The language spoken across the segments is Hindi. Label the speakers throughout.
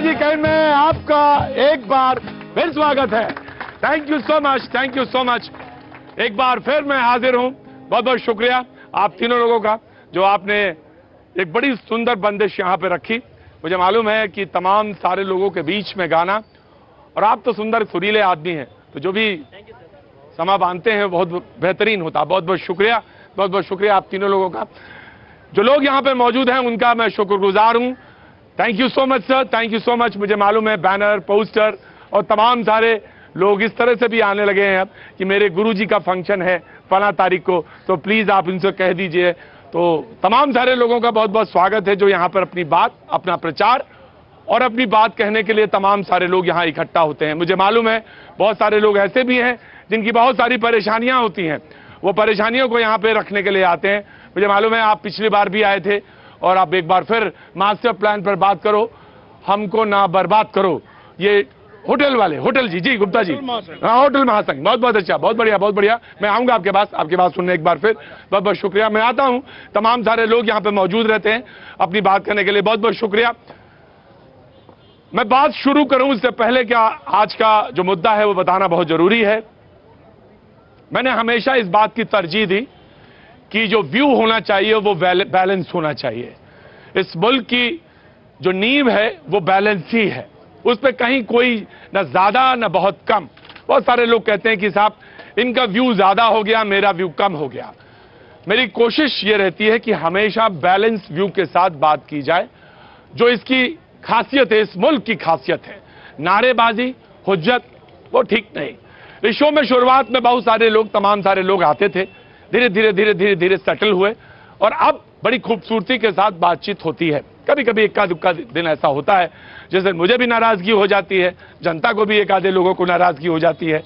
Speaker 1: जी कैंट में आपका एक बार फिर स्वागत है। Thank you so much, thank you so much. एक बार फिर मैं हाजिर हूं। बहुत बहुत शुक्रिया आप तीनों लोगों का, जो आपने एक बड़ी सुंदर बंदिश यहां पे रखी। मुझे मालूम है कि तमाम सारे लोगों के बीच में गाना, और आप तो सुंदर सुरीले आदमी हैं, तो जो भी समा बांधते हैं बहुत बेहतरीन होता। बहुत बहुत शुक्रिया, बहुत बहुत शुक्रिया आप तीनों लोगों का। जो लोग यहाँ पे मौजूद हैं उनका मैं शुक्रगुजार हूं। Thank you so much sir, thank you so much. मुझे मालूम है बैनर, पोस्टर और तमाम सारे लोग इस तरह से भी आने लगे हैं अब कि मेरे गुरुजी का फंक्शन है फला तारीख को, तो प्लीज आप इनसे कह दीजिए। तो तमाम सारे लोगों का बहुत बहुत स्वागत है जो यहाँ पर अपनी बात, अपना प्रचार और अपनी बात कहने के लिए तमाम सारे लोग यहाँ इकट्ठा होते हैं। मुझे मालूम है बहुत सारे लोग ऐसे भी हैं जिनकी बहुत सारी परेशानियां होती हैं, वो परेशानियों को यहाँ पे रखने के लिए आते हैं। मुझे मालूम है आप पिछली बार भी आए थे, और आप एक बार फिर मास्टर प्लान पर बात करो, हमको ना बर्बाद करो। ये होटल वाले, होटल जी गुप्ता जी, हाँ होटल महासंघ, बहुत बहुत अच्छा, बहुत बढ़िया बहुत बढ़िया। मैं आऊंगा आपके पास, आपकी बात सुनने एक बार फिर। बहुत बहुत शुक्रिया। मैं आता हूं, तमाम सारे लोग यहाँ पे मौजूद रहते हैं अपनी बात करने के लिए। बहुत बहुत शुक्रिया। मैं बात शुरू करूं उससे पहले क्या आज का जो मुद्दा है वो बताना बहुत जरूरी है। मैंने हमेशा इस बात की तरजीह दी कि जो व्यू होना चाहिए वो बैलेंस होना चाहिए। इस मुल्क की जो नींव है वो बैलेंस ही है, उस पर कहीं कोई न ज्यादा न बहुत कम। बहुत सारे लोग कहते हैं कि साहब इनका व्यू ज्यादा हो गया, मेरा व्यू कम हो गया। मेरी कोशिश ये रहती है कि हमेशा बैलेंस व्यू के साथ बात की जाए। जो इसकी खासियत है, इस मुल्क की खासियत है, नारेबाजी, हुज्जत, वो ठीक नहीं। इस शो में शुरुआत में बहुत सारे लोग, तमाम सारे लोग आते थे, धीरे धीरे धीरे धीरे धीरे सेटल हुए, और अब बड़ी खूबसूरती के साथ बातचीत होती है। कभी कभी इक्का दुक्का दिन ऐसा होता है जैसे मुझे भी नाराजगी हो जाती है, जनता को भी एक आधे लोगों को नाराजगी हो जाती है,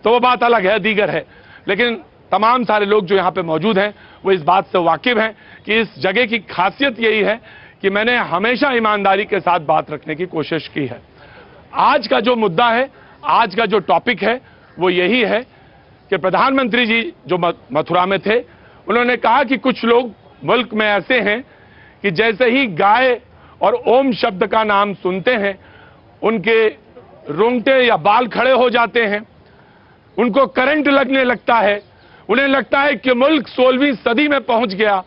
Speaker 1: तो वो बात अलग है, दीगर है। लेकिन तमाम सारे लोग जो यहाँ पे मौजूद हैं वो इस बात से वाकिफ हैं कि इस जगह की खासियत यही है कि मैंने हमेशा ईमानदारी के साथ बात रखने की कोशिश की है। आज का जो मुद्दा है, आज का जो टॉपिक है वो यही है कि प्रधानमंत्री जी जो मथुरा में थे, उन्होंने कहा कि कुछ लोग मुल्क में ऐसे हैं कि जैसे ही गाय और ओम शब्द का नाम सुनते हैं उनके रोंगटे या बाल खड़े हो जाते हैं, उनको करंट लगने लगता है, उन्हें लगता है कि मुल्क 16वीं सदी में पहुंच गया,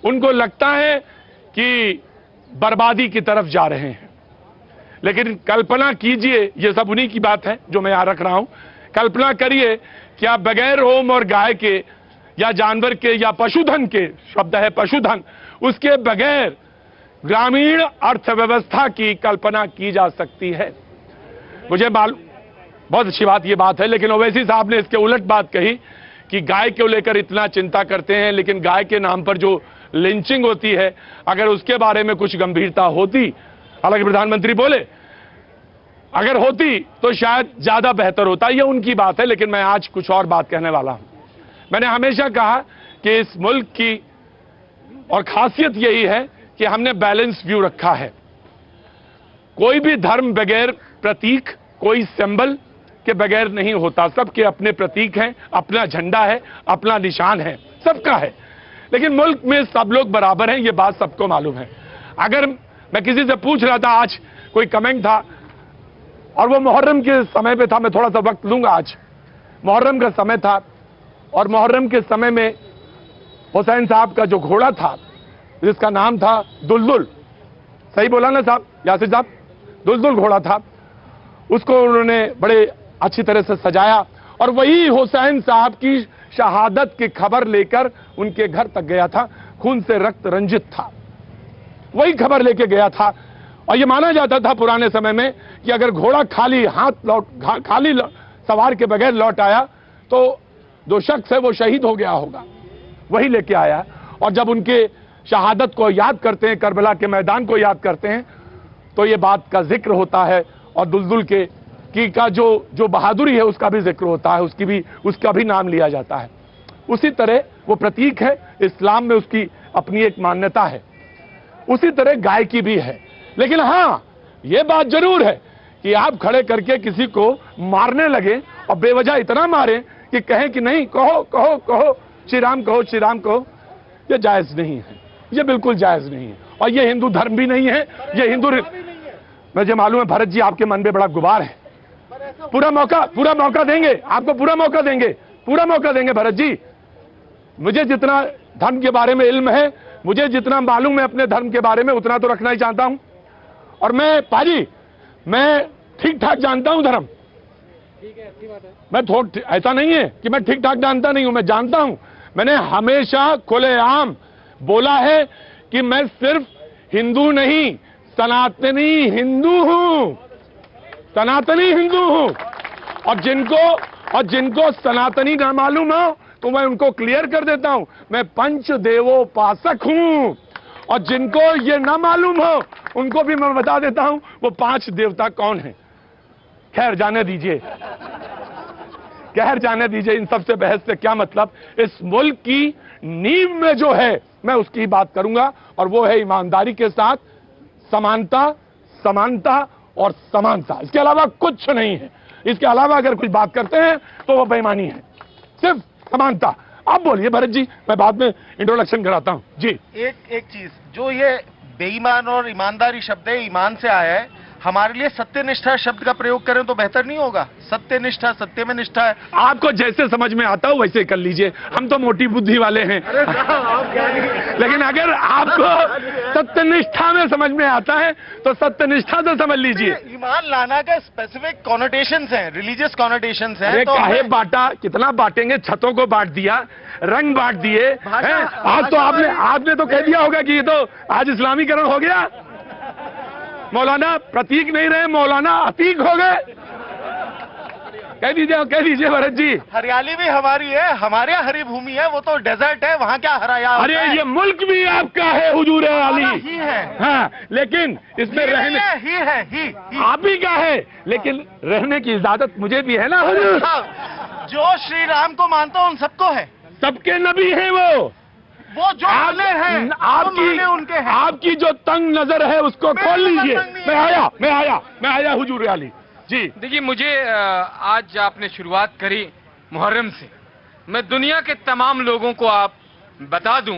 Speaker 1: उनको लगता है कि बर्बादी की तरफ जा रहे हैं। लेकिन कल्पना कीजिए, ये सब उन्हीं की बात है जो मैं यहां रख रहा हूं। कल्पना करिए कि आप बगैर ओम और गाय के या जानवर के या पशुधन के, शब्द है पशुधन, उसके बगैर ग्रामीण अर्थव्यवस्था की कल्पना की जा सकती है। मुझे मालूम, बहुत अच्छी बात ये बात है, लेकिन ओवैसी साहब ने इसके उलट बात कही कि गाय को लेकर इतना चिंता करते हैं, लेकिन गाय के नाम पर जो लिंचिंग होती है, अगर उसके बारे में कुछ गंभीरता होती, हालांकि प्रधानमंत्री बोले, अगर होती तो शायद ज्यादा बेहतर होता। ये उनकी बात है, लेकिन मैं आज कुछ और बात कहने वाला हूं। मैंने हमेशा कहा कि इस मुल्क की और खासियत यही है कि हमने बैलेंस व्यू रखा है। कोई भी धर्म बगैर प्रतीक, कोई सिंबल के बगैर नहीं होता। सबके अपने प्रतीक हैं, अपना झंडा है, अपना निशान है, सबका है। लेकिन मुल्क में सब लोग बराबर हैं, ये बात सबको मालूम है। अगर मैं किसी से पूछ रहा था, आज कोई कमेंट था और वो मुहर्रम के समय पे था, मैं थोड़ा सा वक्त लूंगा, आज मुहर्रम का समय था, और मुहर्रम के समय में हुसैन साहब का जो घोड़ा था जिसका नाम था दुलदुल, सही बोला ना साहब, यासिर साहब, दुलदुल घोड़ा था, उसको उन्होंने बड़े अच्छी तरह से सजाया, और वही हुसैन साहब की शहादत की खबर लेकर उनके घर तक गया था। खून से रक्त रंजित था, वही खबर लेके गया था। और ये माना जाता था पुराने समय में कि अगर घोड़ा खाली हाथ खाली सवार के बगैर लौट आया तो जो शख्स है वो शहीद हो गया होगा, वही लेके आया। और जब उनके शहादत को याद करते हैं, करबला के मैदान को याद करते हैं, तो ये बात का जिक्र होता है, और दुलदुल के का जो बहादुरी है उसका भी जिक्र होता है, उसका भी नाम लिया जाता है। उसी तरह वो प्रतीक है, इस्लाम में उसकी अपनी एक मान्यता है, उसी तरह गाय की भी है। लेकिन हाँ, ये बात जरूर है कि आप खड़े करके किसी को मारने लगे और बेवजह इतना मारें कि कहें कि नहीं, कहो कहो कहो श्री राम कहो, श्री राम कहो, ये जायज नहीं है, ये बिल्कुल जायज नहीं है। और ये हिंदू धर्म भी नहीं है, ये हिंदू मुझे मालूम है भरत जी आपके मन में बड़ा गुबार है, पूरा मौका देंगे आपको, पूरा मौका देंगे भरत जी। मुझे जितना धर्म के बारे में इल्म है, मुझे जितना मालूम है अपने धर्म के बारे में, उतना तो रखना ही चाहता हूं। और मैं पाजी, मैं ठीक ठाक जानता हूं धर्म, ठीक है, अच्छी बात है। मैं ऐसा नहीं है कि मैं ठीक ठाक जानता नहीं हूं, मैं जानता हूं। मैंने हमेशा खुलेआम बोला है कि मैं सिर्फ हिंदू नहीं, सनातनी हिंदू हूं, सनातनी हिंदू हूं। और जिनको सनातनी ना मालूम हो तो मैं उनको क्लियर कर देता हूं, मैं पंचदेवोपासक हूं। और जिनको ये ना मालूम हो उनको भी मैं बता देता हूं वो 5 देवता कौन है। खैर जाने दीजिए, इन सबसे बहस से क्या मतलब। इस मुल्क की नींव में जो है मैं उसकी बात करूंगा, और वो है ईमानदारी के साथ समानता और समानता। इसके अलावा कुछ नहीं है। इसके अलावा अगर कुछ बात करते हैं तो वो बेईमानी है, सिर्फ समानता। आप बोलिए भरत जी, मैं बाद में इंट्रोडक्शन कराता हूं जी। एक
Speaker 2: चीज, जो ये बेईमान और ईमानदारी शब्द है, ईमान से आया है, हमारे लिए सत्यनिष्ठा शब्द का प्रयोग करें तो बेहतर नहीं होगा? सत्यनिष्ठा, सत्य में निष्ठा है।
Speaker 1: आपको जैसे समझ में आता हो वैसे कर लीजिए, हम तो मोटी बुद्धि वाले हैं। लेकिन अगर आपको सत्यनिष्ठा में समझ में आता है तो सत्यनिष्ठा से समझ लीजिए।
Speaker 2: ईमान लाना का स्पेसिफिक कॉनोटेशंस हैं, रिलीजियस कॉनोटेशंस हैं।
Speaker 1: तो काहे बांटा, कितना बांटेंगे, छतों को बांट दिया, रंग बांट दिए। आज तो आपने तो कह दिया होगा कि ये तो आज इस्लामीकरण हो गया। मौलाना प्रतीक नहीं रहे, मौलाना अतीक हो गए। कह दीजिए भरत जी।
Speaker 2: हरियाली भी हमारी है, हमारे यहाँ हरी भूमि है, वो तो डेजर्ट है, वहाँ क्या हराया?
Speaker 1: अरे ये मुल्क भी आपका है हुजूर अली,
Speaker 2: ही है।
Speaker 1: हाँ, लेकिन इसमें रहने
Speaker 2: ही
Speaker 1: आप ही का है, लेकिन रहने की इजाजत मुझे भी है ना हुजूर।
Speaker 2: जो श्री राम को मानता हूँ उन सबको है, सबके
Speaker 1: नबी है वो
Speaker 2: जो हैं,
Speaker 1: आपकी जो तंग नजर है उसको खोल लीजिए। मैं आया हुजूर अली जी।
Speaker 3: देखिए, मुझे आज आपने शुरुआत करी मुहर्रम से, मैं दुनिया के तमाम लोगों को आप बता दूं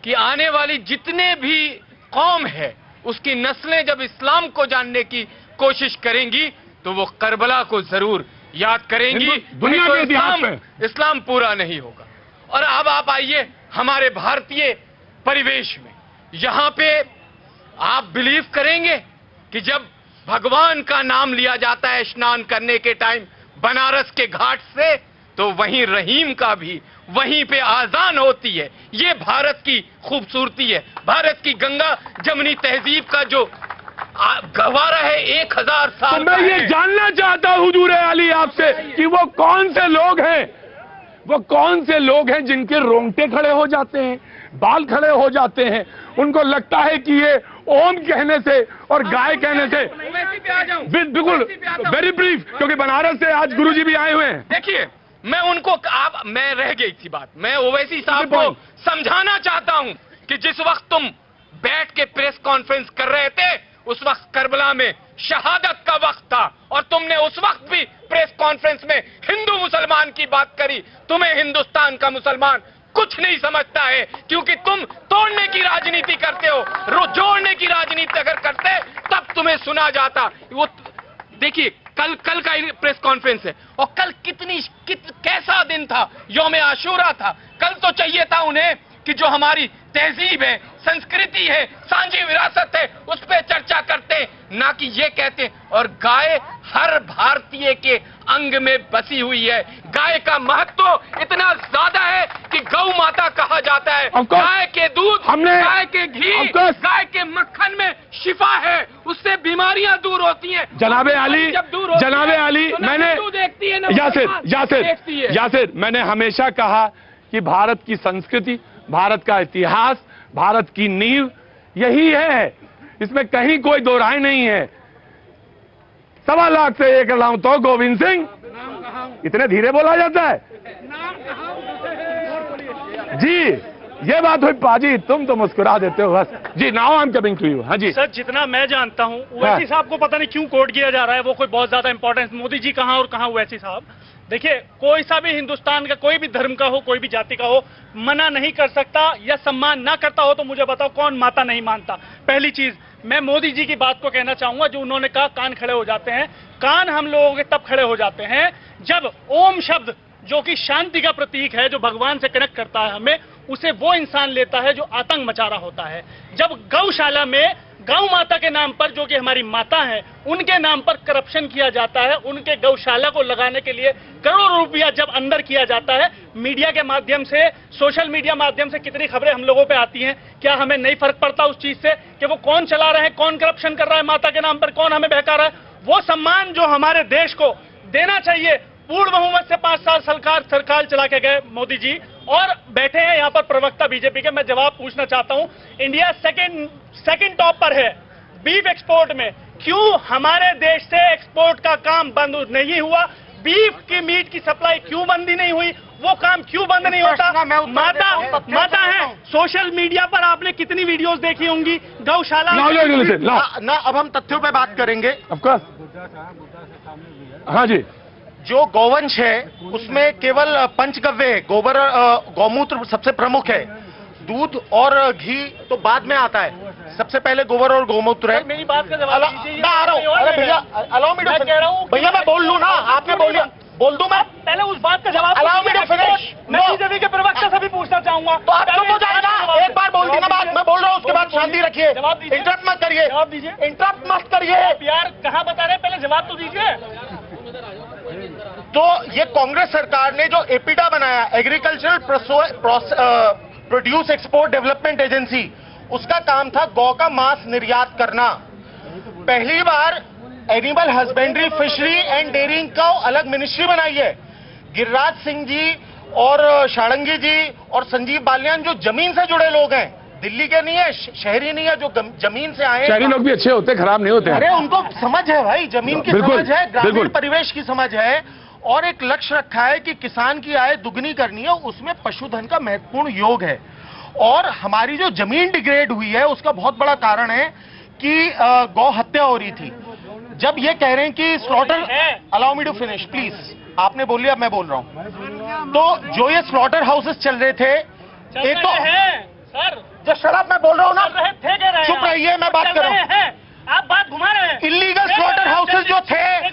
Speaker 3: कि आने वाली जितने भी कौम है उसकी नस्लें जब इस्लाम को जानने की कोशिश करेंगी तो वो करबला को जरूर याद करेंगी।
Speaker 1: दुनिया के इतिहास में
Speaker 3: इस्लाम पूरा नहीं होगा। और अब आप आइए हमारे भारतीय परिवेश में, यहाँ पे आप बिलीव करेंगे कि जब भगवान का नाम लिया जाता है स्नान करने के टाइम बनारस के घाट से, तो वहीं रहीम का भी वहीं पे आजान होती है। ये भारत की खूबसूरती है, भारत की गंगा जमनी तहजीब का जो गहवारा है 1000 साल।
Speaker 1: तो मैं ये जानना चाहता हूं हुजूर अली आपसे कि वो कौन से लोग हैं जिनके रोंगटे खड़े हो जाते हैं, बाल खड़े हो जाते हैं, उनको लगता है कि ये ओम कहने से और गाय कहने से। बिल्कुल वेरी ब्रीफ, क्योंकि बनारस से आज गुरुजी भी आए हुए हैं।
Speaker 3: देखिए, मैं रह गई थी बात, मैं ओवैसी साहब को समझाना चाहता हूं कि जिस वक्त तुम बैठ के प्रेस कॉन्फ्रेंस कर रहे थे उस वक्त करबला में शहादत का वक्त था, और तुमने उस वक्त भी प्रेस कॉन्फ्रेंस में हिंदू मुसलमान की बात करी। तुम्हें हिंदुस्तान का मुसलमान कुछ नहीं समझता है, क्योंकि तुम तोड़ने की राजनीति करते हो। जोड़ने की राजनीति अगर करते तब तुम्हें सुना जाता। वो देखिए, कल का प्रेस कॉन्फ्रेंस है, और कल कैसा दिन था, यौम आशूरा था। कल तो चाहिए था उन्हें कि जो हमारी तहजीब है, संस्कृति है, सांझी विरासत है, उस पर चर्चा करते, ना कि ये कहते। और गाय हर भारतीय के अंग में बसी हुई है। गाय का महत्व इतना ज्यादा है कि गौ माता कहा जाता है। गाय के दूध, गाय के घी, गाय के मक्खन में शिफा है, उससे बीमारियां दूर होती हैं।
Speaker 1: जनाबे अली, मैंने यासिर, मैंने हमेशा कहा कि भारत की संस्कृति, भारत का इतिहास, भारत की नींव यही है, इसमें कहीं कोई दो राय नहीं है। 1.25 लाख से 1 लाऊं तो गोविंद सिंह, इतने धीरे बोला जाता है जी। ये बात हुई पाजी, तुम तो मुस्कुरा देते हो बस जी। Now I am coming to you. हाँ जी
Speaker 4: सर, जितना मैं जानता हूँ ओवैसी साहब को पता नहीं क्यों कोट किया जा रहा है, वो कोई बहुत ज्यादा इंपॉर्टेंस, मोदी जी कहाँ और कहाँ ओवैसी साहब। देखिए, कोई सा भी हिंदुस्तान का, कोई भी धर्म का हो, कोई भी जाति का हो, मना नहीं कर सकता या सम्मान ना करता हो तो मुझे बताओ कौन माता नहीं मानता। पहली चीज, मैं मोदी जी की बात को कहना चाहूंगा, जो उन्होंने कहा कान खड़े हो जाते हैं। कान हम लोगों के तब खड़े हो जाते हैं जब ओम शब्द, जो कि शांति का प्रतीक है, जो भगवान से कनेक्ट करता है हमें, उसे वो इंसान लेता है जो आतंक मचा रहा होता है। जब गौशाला में गौ माता के नाम पर, जो कि हमारी माता है, उनके नाम पर करप्शन किया जाता है, उनके गौशाला को लगाने के लिए करोड़ों रुपया जब अंदर किया जाता है, मीडिया के माध्यम से, सोशल मीडिया माध्यम से कितनी खबरें हम लोगों पे आती हैं, क्या हमें नहीं फर्क पड़ता उस चीज से कि वो कौन चला रहे हैं, कौन करप्शन कर रहा है माता के नाम पर, कौन हमें बहका रहा है? वो सम्मान जो हमारे देश को देना चाहिए, पूर्ण बहुमत से 5 साल सरकार चला के गए मोदी जी, और बैठे हैं यहाँ पर प्रवक्ता बीजेपी के। मैं जवाब पूछना चाहता हूँ, इंडिया सेकंड टॉप पर है बीफ एक्सपोर्ट में, क्यों हमारे देश से एक्सपोर्ट का काम बंद नहीं हुआ? बीफ की मीट की सप्लाई क्यों बंद नहीं हुई? वो काम क्यों बंद नहीं होता? माता है, सोशल मीडिया पर आपने कितनी वीडियोस देखी होंगी गौशाला
Speaker 2: ना। अब हम तथ्यों पे बात करेंगे।
Speaker 1: हाँ जी,
Speaker 2: जो गौवंश है उसमें केवल पंचगव्य, गोबर, गौमूत्र सबसे प्रमुख है। दूध और घी तो बाद में आता है, सबसे पहले गोबर और गौमूत्र है।
Speaker 4: मेरी बात का जवाब दीजिए।
Speaker 2: मैं आ रहा हूँ। अरे भैया अलाउ मी टू,
Speaker 4: कह रहा हूँ
Speaker 2: भैया मैं बोल लूँ ना, आपने बोल दिया, बोल दूं मैं?
Speaker 4: पहले उस बात का जवाब
Speaker 2: अलाउ मी टू फिनिश।
Speaker 4: मैं बीजेपी के प्रवक्ता से भी पूछना चाहूंगा।
Speaker 2: तो आप चुप हो जाएगा, एक बार बोल दी ना बात, मैं बोल रहा हूँ, उसके बाद शांति रखिए,
Speaker 4: जवाब दीजिए।
Speaker 2: इंटरप्ट मत करिए,
Speaker 4: जवाब दीजिए।
Speaker 2: इंटरप्ट मत करिए
Speaker 4: यार, कहाँ बता रहे हैं, पहले जवाब तो दीजिए।
Speaker 2: तो ये कांग्रेस सरकार ने जो एपिडा बनाया, agricultural produce export development agency, उसका काम था गौ का मांस निर्यात करना। पहली बार animal husbandry, fishery and dairying का अलग मिनिस्ट्री बनाई है। गिरिराज सिंह जी और शारंगी जी और संजीव बालियान जो जमीन से जुड़े लोग हैं, दिल्ली के नहीं है, शहरी नहीं है, जो जमीन से आए।
Speaker 1: शहरी लोग भी अच्छे होते, खराब नहीं होते।
Speaker 2: अरे उनको समझ है भाई, जमीन की समझ है, ग्रामीण परिवेश की समझ है, और एक लक्ष्य रखा है कि किसान की आय दुगनी करनी है, उसमें पशुधन का महत्वपूर्ण योग है। और हमारी जो जमीन डिग्रेड हुई है उसका बहुत बड़ा कारण है कि गौ हत्या हो रही थी। जब ये कह रहे हैं कि slaughter, allow me to finish please, आपने बोल लिया, अब मैं बोल रहा हूं। तो जो ये स्लॉटर हाउसेस चल रहे थे, एक तो
Speaker 4: सर
Speaker 2: जो शराब मैं बोल रहा हूं ना,
Speaker 4: चुप
Speaker 2: रहिए, मैं बात कर रहा हूं।
Speaker 4: आप बात घुमा रहे हैं।
Speaker 2: इलीगल स्लॉटर हाउसेस जो थे,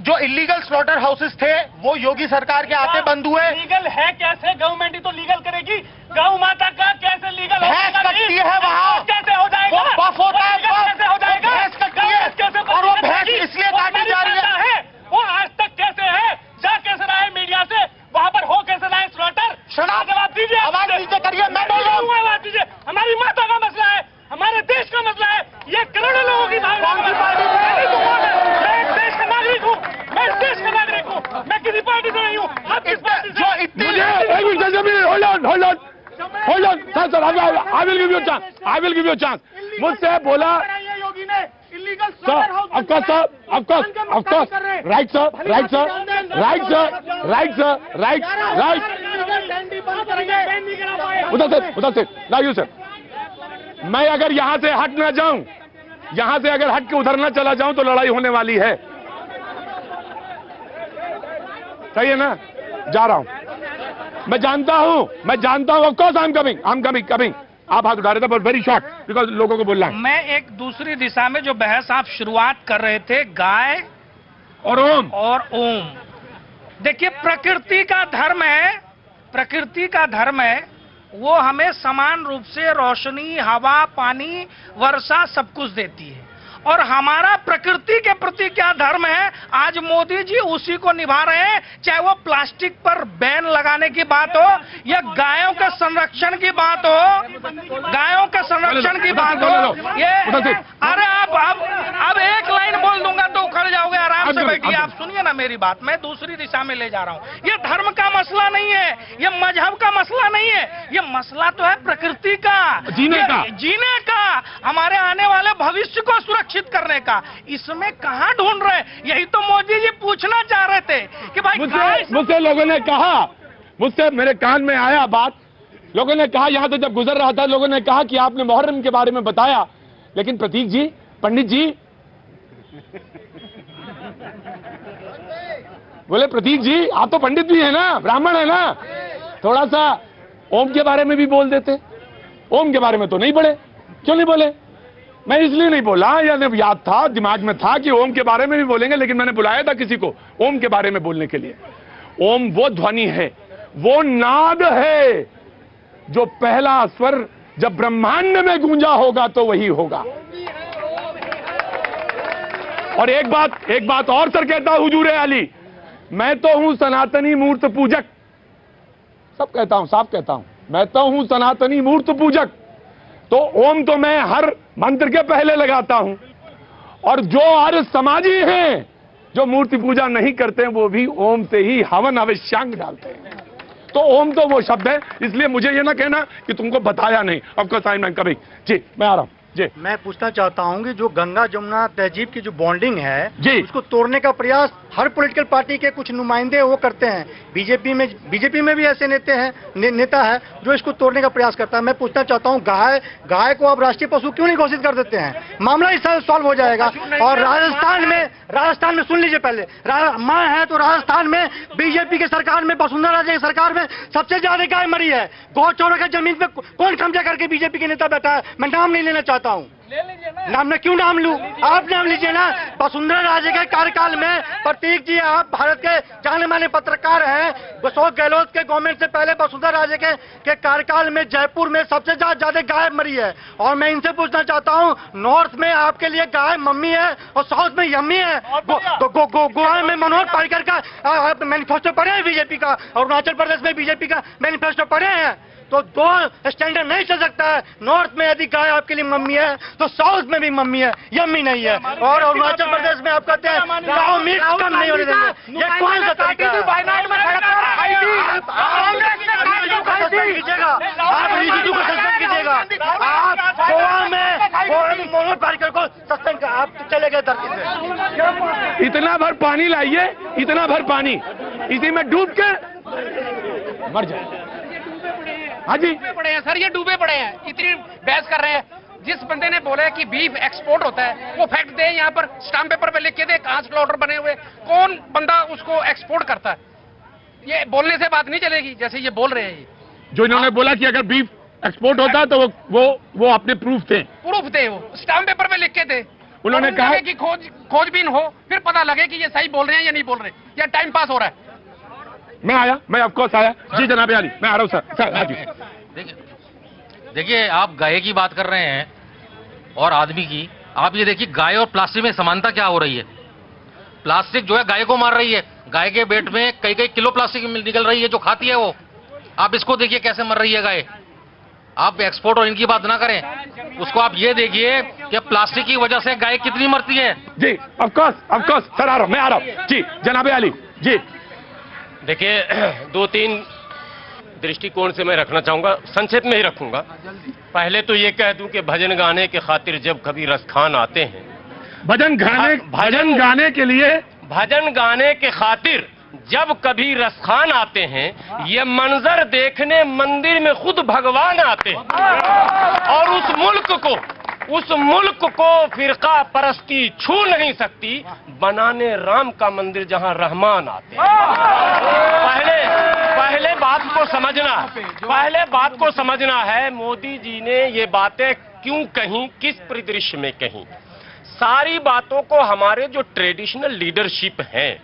Speaker 2: जो इलीगल स्लॉटर हाउसेस थे, वो योगी सरकार के आते बंद हुए।
Speaker 4: लीगल है कैसे? गवर्नमेंट ही तो लीगल करेगी। गौ माता का कैसे लीगल
Speaker 2: भैंस कटती है वहाँ,
Speaker 4: कैसे हो जाएगा?
Speaker 2: वो बफ होता है,
Speaker 4: कैसे हो जाएगा?
Speaker 2: भैंस कटती है, और वो भैंस इसलिए काटी जा रही है।
Speaker 4: वो आज तक कैसे है? जा कैसे रहा है मीडिया से? वहाँ पर हो कैसे रहा है स्लॉटर? जवाब दीजिए,
Speaker 2: आवाज नीचे करिए, मैं बोल रहा हूँ।
Speaker 4: आवाज दीजिए। हमारी माता का मसला है, हमारे देश का मसला है, ये करोड़ों लोगों की भावना है। मैं इस देश का नागरिक हूँ, मैं इस देश का नागरिक हूँ, मैं किसी पार्टी से नहीं हूँ। आप किस पार्टी से?
Speaker 1: Hold on, sir, I will give you a chance. I will give you a chance. मुझसे बोला
Speaker 4: योगी ने illegal
Speaker 1: sir, of course, sir, of course, of course, right, sir, right, sir, right, sir, right, sir, right, right. उधर से, now you sir. मैं अगर यहाँ से हट ना जाऊं, यहाँ से अगर हट के उधर ना चला जाऊं तो लड़ाई होने वाली है। सही है ना? जा रहा हूं, मैं जानता हूं, of course I am coming. आप हाथ उठा रहे थे, बट वेरी शॉर्ट, बिकॉज लोगों को बोलना है।
Speaker 5: मैं एक दूसरी दिशा में जो बहस आप शुरुआत कर रहे थे, गाय
Speaker 1: और
Speaker 5: ओम, देखिए प्रकृति का धर्म है, वो हमें समान रूप से रोशनी, हवा, पानी, वर्षा सब कुछ देती है। और हमारा प्रकृति के प्रति क्या धर्म है, आज मोदी जी उसी को निभा रहे हैं। चाहे वो प्लास्टिक पर बैन लगाने की बात हो या गायों के संरक्षण की बात हो, ये अरे अब एक लाइन बोल दूंगा तो उखड़ जाओगे। आराम से बैठिए, आप सुनिए ना मेरी बात, मैं दूसरी दिशा में ले जा रहा हूँ। ये धर्म का मसला नहीं है, ये मजहब का मसला नहीं है, ये मसला तो है प्रकृति का, जीने का, हमारे आने वाले भविष्य को सुरक्षित करने का। इसमें कहाँ ढूंढ रहे? यही तो मोदी जी पूछना चाह रहे थे कि भाई
Speaker 1: मुझसे लोगों ने कहा, मुझसे मेरे कान में आया बात, लोगों ने कहा, यहां तो जब गुजर रहा था लोगों ने कहा कि आपने मुहर्रम के बारे में बताया, लेकिन प्रतीक जी, पंडित जी बोले, प्रतीक जी आप तो पंडित भी है ना, ब्राह्मण है ना, थोड़ा सा ओम के बारे में भी बोल देते। ओम के बारे में तो नहीं बोले, क्यों नहीं बोले? मैं इसलिए नहीं बोला, या याद था, दिमाग में था कि ओम के बारे में भी बोलेंगे, लेकिन मैंने बुलाया था किसी को ओम के बारे में बोलने के लिए। ओम वो ध्वनि है, वो नाद है जो पहला स्वर जब ब्रह्मांड में गूंजा होगा तो वही होगा। और एक बात और सर कहता हूं हुजूर आली, मैं तो हूं सनातनी मूर्त पूजक, सब कहता हूं, साफ कहता हूं, मैं तो हूं सनातनी मूर्त पूजक। तो ओम तो मैं हर मंत्र के पहले लगाता हूं, और जो आर्य समाजी हैं जो मूर्ति पूजा नहीं करते हैं वो भी ओम से ही हवन अवश्यांग डालते हैं। तो ओम तो वो शब्द है, इसलिए मुझे ये ना कहना कि तुमको बताया नहीं। Of course I am coming. जी मैं आ रहा हूं। जी
Speaker 6: मैं पूछना चाहता हूं कि जो गंगा जमुना तहजीब की जो बॉन्डिंग है
Speaker 1: जी,
Speaker 6: उसको तोड़ने का प्रयास हर पॉलिटिकल पार्टी के कुछ नुमाइंदे वो करते हैं। बीजेपी में भी ऐसे नेता है जो इसको तोड़ने का प्रयास करता है। मैं पूछना चाहता हूं, गाय को आप राष्ट्रीय पशु क्यों नहीं घोषित कर देते हैं? मामला इस साल सॉल्व हो जाएगा। और राजस्थान में सुन लीजिए, पहले माँ है तो राजस्थान में बीजेपी के सरकार में, वसुंधरा राजे की सरकार में सबसे ज्यादा गाय मरी है। गौ चौरा का जमीन पे कौन कब्जा करके बीजेपी के नेता बैठा है? मैं नाम नहीं लेना चाहता हूं। नाम मैं क्यों नाम लूं? आप नाम लीजिए ना। वसुंधरा राजे के कार्यकाल में, प्रतीक जी आप भारत के जाने माने पत्रकार हैं, अशोक गहलोत के गवर्नमेंट से पहले वसुंधरा राजे के कार्यकाल में जयपुर में सबसे ज्यादा गाय मरी है। और मैं इनसे पूछना चाहता हूं, नॉर्थ में आपके लिए गाय मम्मी है और साउथ में यम्मी है। गोवा में मनोहर पर्रिकर का मैनिफेस्टो पढ़े हैं बीजेपी का, और अरुणाचल प्रदेश में बीजेपी का मैनिफेस्टो पढ़े हैं। तो दो स्टैंडर्ड नहीं चल सकता है। नॉर्थ में यदि गाय आपके लिए मम्मी है तो साउथ में भी मम्मी है, यम्मी नहीं है। और अरुणाचल प्रदेश में आप कहते हैं गाँव मीट कम नहीं होने देंगे। ये कौन सा तरीका है? आप रीजू को सस्पेंड कीजिएगा। आप गोवा में मनोहर पर्रिकर को सस्पेंड कर, आप चले गए धरती से।
Speaker 1: इतना भर पानी लाइए, इतना भर पानी, इसी में डूब के मर जाए। हाँ जी,
Speaker 7: डूबे पड़े हैं सर, ये डूबे पड़े हैं, इतनी बहस कर रहे हैं। जिस बंदे ने बोला है कि बीफ एक्सपोर्ट होता है वो फैक्ट दे, यहाँ पर स्टाम्प पेपर पे लिख के दे, कहाँ स्लॉटर बने हुए, कौन बंदा उसको एक्सपोर्ट करता है? ये बोलने से बात नहीं चलेगी जैसे ये बोल रहे हैं।
Speaker 1: जो इन्होंने बोला कि अगर बीफ एक्सपोर्ट होता है तो वो अपने प्रूफ थे,
Speaker 7: वो स्टाम्प पेपर पे लिख के दे।
Speaker 1: उन्होंने कहा
Speaker 7: कि खोजबीन हो, फिर पता लगे कि ये सही बोल रहे हैं या नहीं बोल रहे, या टाइम पास हो रहा है।
Speaker 1: मैं ऑफकोर्स आया। जी जनाब आली, मैं आ रहा हूँ सर। हाँ जी,
Speaker 8: देखिए आप गाय की बात कर रहे हैं और आदमी की। आप ये देखिए गाय और प्लास्टिक में समानता क्या हो रही है। प्लास्टिक जो है गाय को मार रही है, गाय के पेट में कई किलो प्लास्टिक निकल रही है जो खाती है वो। आप इसको देखिए कैसे मर रही है गाय। आप एक्सपोर्ट और इनकी बात ना करें, उसको आप ये देखिए कि प्लास्टिक की वजह से गाय कितनी मरती है।
Speaker 1: जी ऑफकोर्स सर, आ रहा हूँ, मैं आ रहा हूँ। जी जनाब आली जी।
Speaker 9: देखिए, 2-3 दृष्टिकोण से मैं रखना चाहूंगा, संक्षेप में ही रखूंगा। पहले तो ये कह दूं कि भजन गाने के खातिर जब कभी रसखान आते हैं, भजन गाने के खातिर जब कभी रसखान आते हैं, ये मंजर देखने मंदिर में खुद भगवान आते हैं। और उस मुल्क को फिरका परस्ती छू नहीं सकती, बनाने राम का मंदिर जहां रहमान आते हैं। पहले बात को समझना है, मोदी जी ने ये बातें क्यों कहीं, किस परिदृश्य में कहीं। सारी बातों को हमारे जो ट्रेडिशनल लीडरशिप हैं,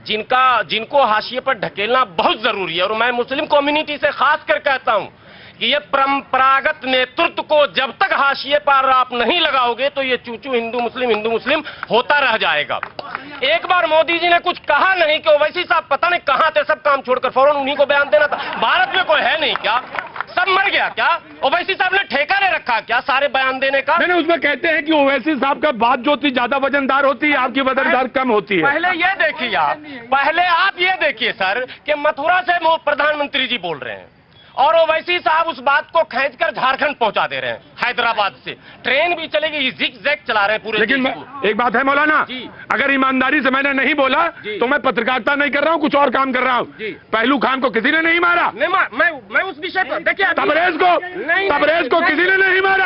Speaker 9: जिनको हाशिए पर ढकेलना बहुत जरूरी है। और मैं मुस्लिम कम्युनिटी से खास कर कहता हूं कि ये परंपरागत नेतृत्व को जब तक हाशिए पर आप नहीं लगाओगे तो ये चूचू हिंदू मुस्लिम होता रह जाएगा। एक बार मोदी जी ने कुछ कहा नहीं कि ओवैसी साहब पता नहीं कहां थे, सब काम छोड़कर फौरन उन्हीं को बयान देना था। भारत में कोई है नहीं क्या? सब मर गया क्या? ओवैसी साहब ने ठेका ले रखा क्या सारे बयान देने का?
Speaker 1: मैंने उसमें कहते हैं कि ओवैसी साहब का बात जो थी ज्यादा वजनदार होती है, आपकी वजनदार कम होती है।
Speaker 9: पहले आप ये देखिए सर कि मथुरा से प्रधानमंत्री जी बोल रहे हैं और ओवैसी साहब उस बात को खींचकर झारखंड पहुंचा दे रहे हैं। हैदराबाद से ट्रेन भी चलेगी, जिग जैग चला रहे हैं पूरे।
Speaker 1: लेकिन एक बात है मौलाना, अगर ईमानदारी से मैंने नहीं बोला तो मैं पत्रकारिता नहीं कर रहा हूँ, कुछ और काम कर रहा हूँ। पहलू खान को किसी ने नहीं मारा।
Speaker 9: मैं उस विषय पर देखिए,
Speaker 1: तबरेज को किसी ने नहीं मारा।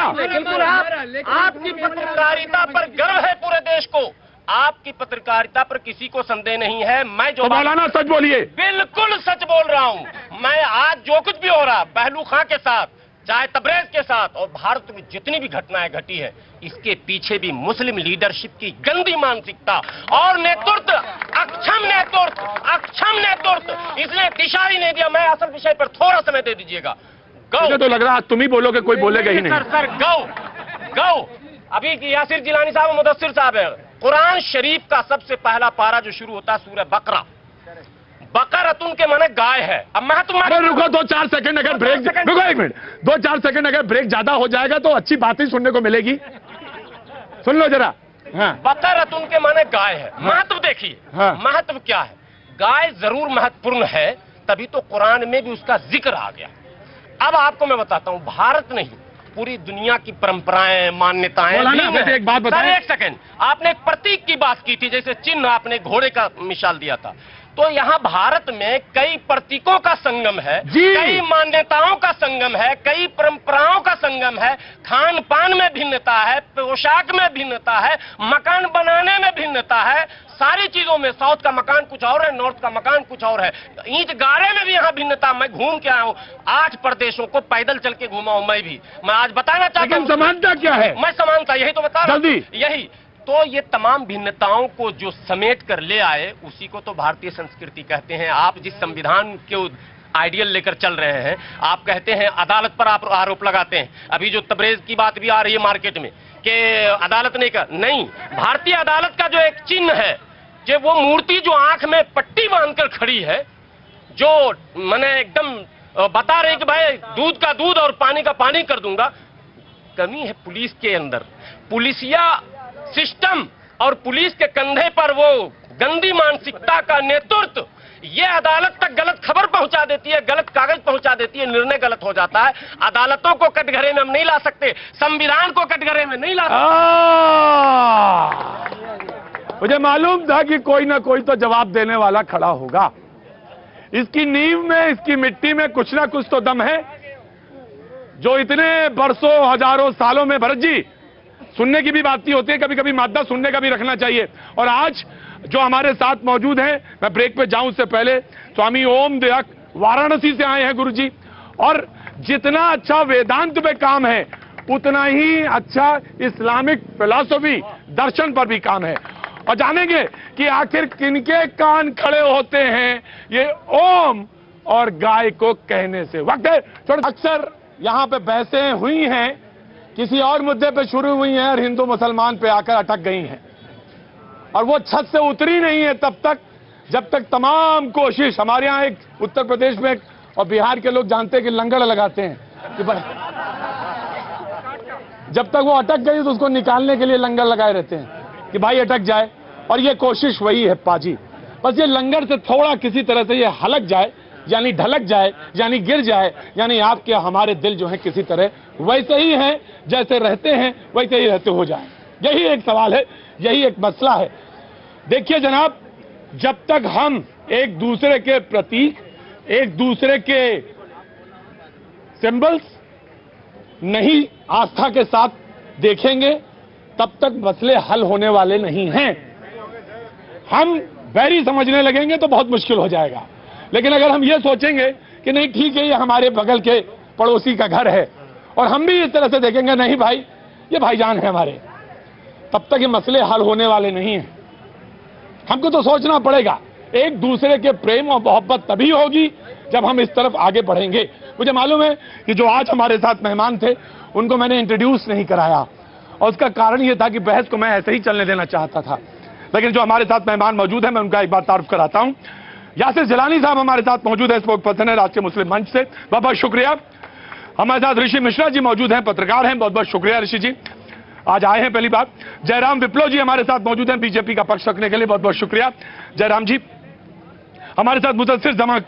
Speaker 9: आपकी पत्रकारिता पर गर्व है पूरे देश को, आपकी पत्रकारिता पर किसी को संदेह नहीं है। मैं जो
Speaker 1: मौलाना सच बोलिए।
Speaker 9: बिल्कुल सच बोल रहा हूं। मैं आज जो कुछ भी हो रहा पहलू खां के साथ, चाहे तबरेज के साथ और भारत में जितनी भी घटनाएं घटी है, इसके पीछे भी मुस्लिम लीडरशिप की गंदी मानसिकता और नेतृत्व, अक्षम नेतृत्व, इसने दिशा ही नहीं दिया। मैं असल विषय पर थोड़ा समय दे दीजिएगा।
Speaker 1: मुझे तो लग रहा है तुम ही बोलोगे, कोई बोलेगा ही नहीं।
Speaker 9: सर गौ अभी यासिर जिलानी साहब और मुदस्सिर साहब है। कुरान शरीफ का सबसे पहला पारा जो शुरू होता है सूरह बकरा, बकरतुन के माने गाय है। अब महत्व
Speaker 1: रुको 2-4 सेकंड, अगर ब्रेक, रुको 1 मिनट, 2-4 सेकंड अगर ब्रेक ज्यादा हो जाएगा तो अच्छी बातें सुनने को मिलेगी। सुन लो जरा। हाँ।
Speaker 9: बकरतुन के माने गाय है।
Speaker 1: हाँ।
Speaker 9: महत्व देखिए।
Speaker 1: हाँ।
Speaker 9: महत्व क्या है? गाय जरूर महत्वपूर्ण है, तभी तो कुरान में भी उसका जिक्र आ गया। अब आपको मैं बताता हूं, भारत नहीं पूरी दुनिया की परंपराएं, मान्यताएं।
Speaker 1: एक बात बताएं।
Speaker 9: 1 सेकंड, आपने एक प्रतीक की बात की थी, जैसे चिन्ह, आपने घोड़े का मिसाल दिया था। तो यहाँ भारत में कई प्रतीकों का संगम है, कई मान्यताओं का संगम है, कई परंपराओं का संगम है। खान पान में भिन्नता है, पोशाक में भिन्नता है, मकान बनाने में भिन्नता है, सारी चीजों में। साउथ का मकान कुछ और है, नॉर्थ का मकान कुछ और है, ईंट गाड़े में भी यहाँ भिन्नता। मैं घूम के आया हूँ 8 प्रदेशों को, पैदल चल के घूमा हूं मैं भी। मैं आज बताना चाहता हूँ
Speaker 1: समानता क्या है।
Speaker 9: मैं समानता यही तो बता रहा हूं, यही तो। ये तमाम भिन्नताओं को जो समेट कर ले आए, उसी को तो भारतीय संस्कृति कहते हैं। आप जिस संविधान के आइडियल लेकर चल रहे हैं, आप कहते हैं अदालत पर आप आरोप लगाते हैं। अभी जो तबरेज की बात भी आ रही है मार्केट में कि अदालत नहीं, भारतीय अदालत का जो एक चिन्ह है, जो वो मूर्ति जो आंख में पट्टी बांधकर खड़ी है, जो मैंने एकदम बता रहे कि भाई दूध का दूध और पानी का पानी कर दूंगा। कमी है पुलिस के अंदर, पुलिसिया सिस्टम और पुलिस के कंधे पर वो गंदी मानसिकता का नेतृत्व। ये अदालत तक गलत खबर पहुंचा देती है, गलत कागज पहुंचा देती है, निर्णय गलत हो जाता है। अदालतों को कटघरे में हम नहीं ला सकते, संविधान को कटघरे में नहीं ला सकते।
Speaker 1: मुझे मालूम था कि कोई ना कोई तो जवाब देने वाला खड़ा होगा। इसकी नींव में, इसकी मिट्टी में कुछ ना कुछ तो दम है, जो इतने बरसों हजारों सालों में। भरत जी, सुनने की भी बात होती है, कभी कभी मादा सुनने का भी रखना चाहिए। और आज जो हमारे साथ मौजूद हैं, मैं ब्रेक पे जाऊं उससे पहले, स्वामी ओम दयाक वाराणसी से आए हैं गुरुजी, और जितना अच्छा वेदांत पे काम है, उतना ही अच्छा इस्लामिक फिलॉसफी, दर्शन पर भी काम है। और जानेंगे कि आखिर किनके कान खड़े होते हैं ये ओम और गाय को कहने से। वक्त है थोड़ा। अक्सर यहां पे बहसें हुई हैं, किसी और मुद्दे पे शुरू हुई हैं और हिंदू मुसलमान पे आकर अटक गई हैं, और वो छत से उतरी नहीं है तब तक जब तक तमाम कोशिश। हमारे यहाँ एक उत्तर प्रदेश में और बिहार के लोग जानते हैं कि लंगड़ लगाते हैं कि जब तक वो अटक गई तो उसको निकालने के लिए लंगर लगाए रहते हैं कि भाई अटक जाए। और ये कोशिश वही है पाजी, बस ये लंगर से थोड़ा किसी तरह से ये हलक जाए, यानी ढलक जाए, यानी गिर जाए, यानी आपके हमारे दिल जो है किसी तरह वैसे ही हैं जैसे रहते हैं, वैसे ही रहते हो जाए। यही एक सवाल है, यही एक मसला है। देखिए जनाब, जब तक हम एक दूसरे के प्रतीक, एक दूसरे के सिंबल्स नहीं आस्था के साथ देखेंगे, तब तक मसले हल होने वाले नहीं हैं। हम बैरी समझने लगेंगे तो बहुत मुश्किल हो जाएगा। लेकिन अगर हम ये सोचेंगे कि नहीं ठीक है, ये हमारे बगल के पड़ोसी का घर है, और हम भी इस तरह से देखेंगे नहीं भाई ये भाईजान है हमारे, तब तक ये मसले हल होने वाले नहीं हैं। हमको तो सोचना पड़ेगा। एक दूसरे के प्रेम और मोहब्बत तभी होगी जब हम इस तरफ आगे बढ़ेंगे। मुझे मालूम है कि जो आज हमारे साथ मेहमान थे उनको मैंने इंट्रोड्यूस नहीं कराया, और उसका कारण यह था कि बहस को मैं ऐसे ही चलने देना चाहता था। लेकिन जो हमारे साथ मेहमान मौजूद हैं, मैं उनका एक बार तारुफ कराता हूं। यासिर जिलानी साहब हमारे साथ मौजूद है, स्पोक पर्सन है राष्ट्रीय मुस्लिम मंच से, बहुत बहुत शुक्रिया। हमारे साथ ऋषि मिश्रा जी मौजूद हैं, पत्रकार हैं, बहुत बहुत शुक्रिया ऋषि जी, आज आए हैं पहली बार। जयराम विप्लव जी हमारे साथ मौजूद हैं, बीजेपी का पक्ष रखने के लिए, बहुत बहुत शुक्रिया जयराम जी। हमारे साथ मुदस्सिर जमा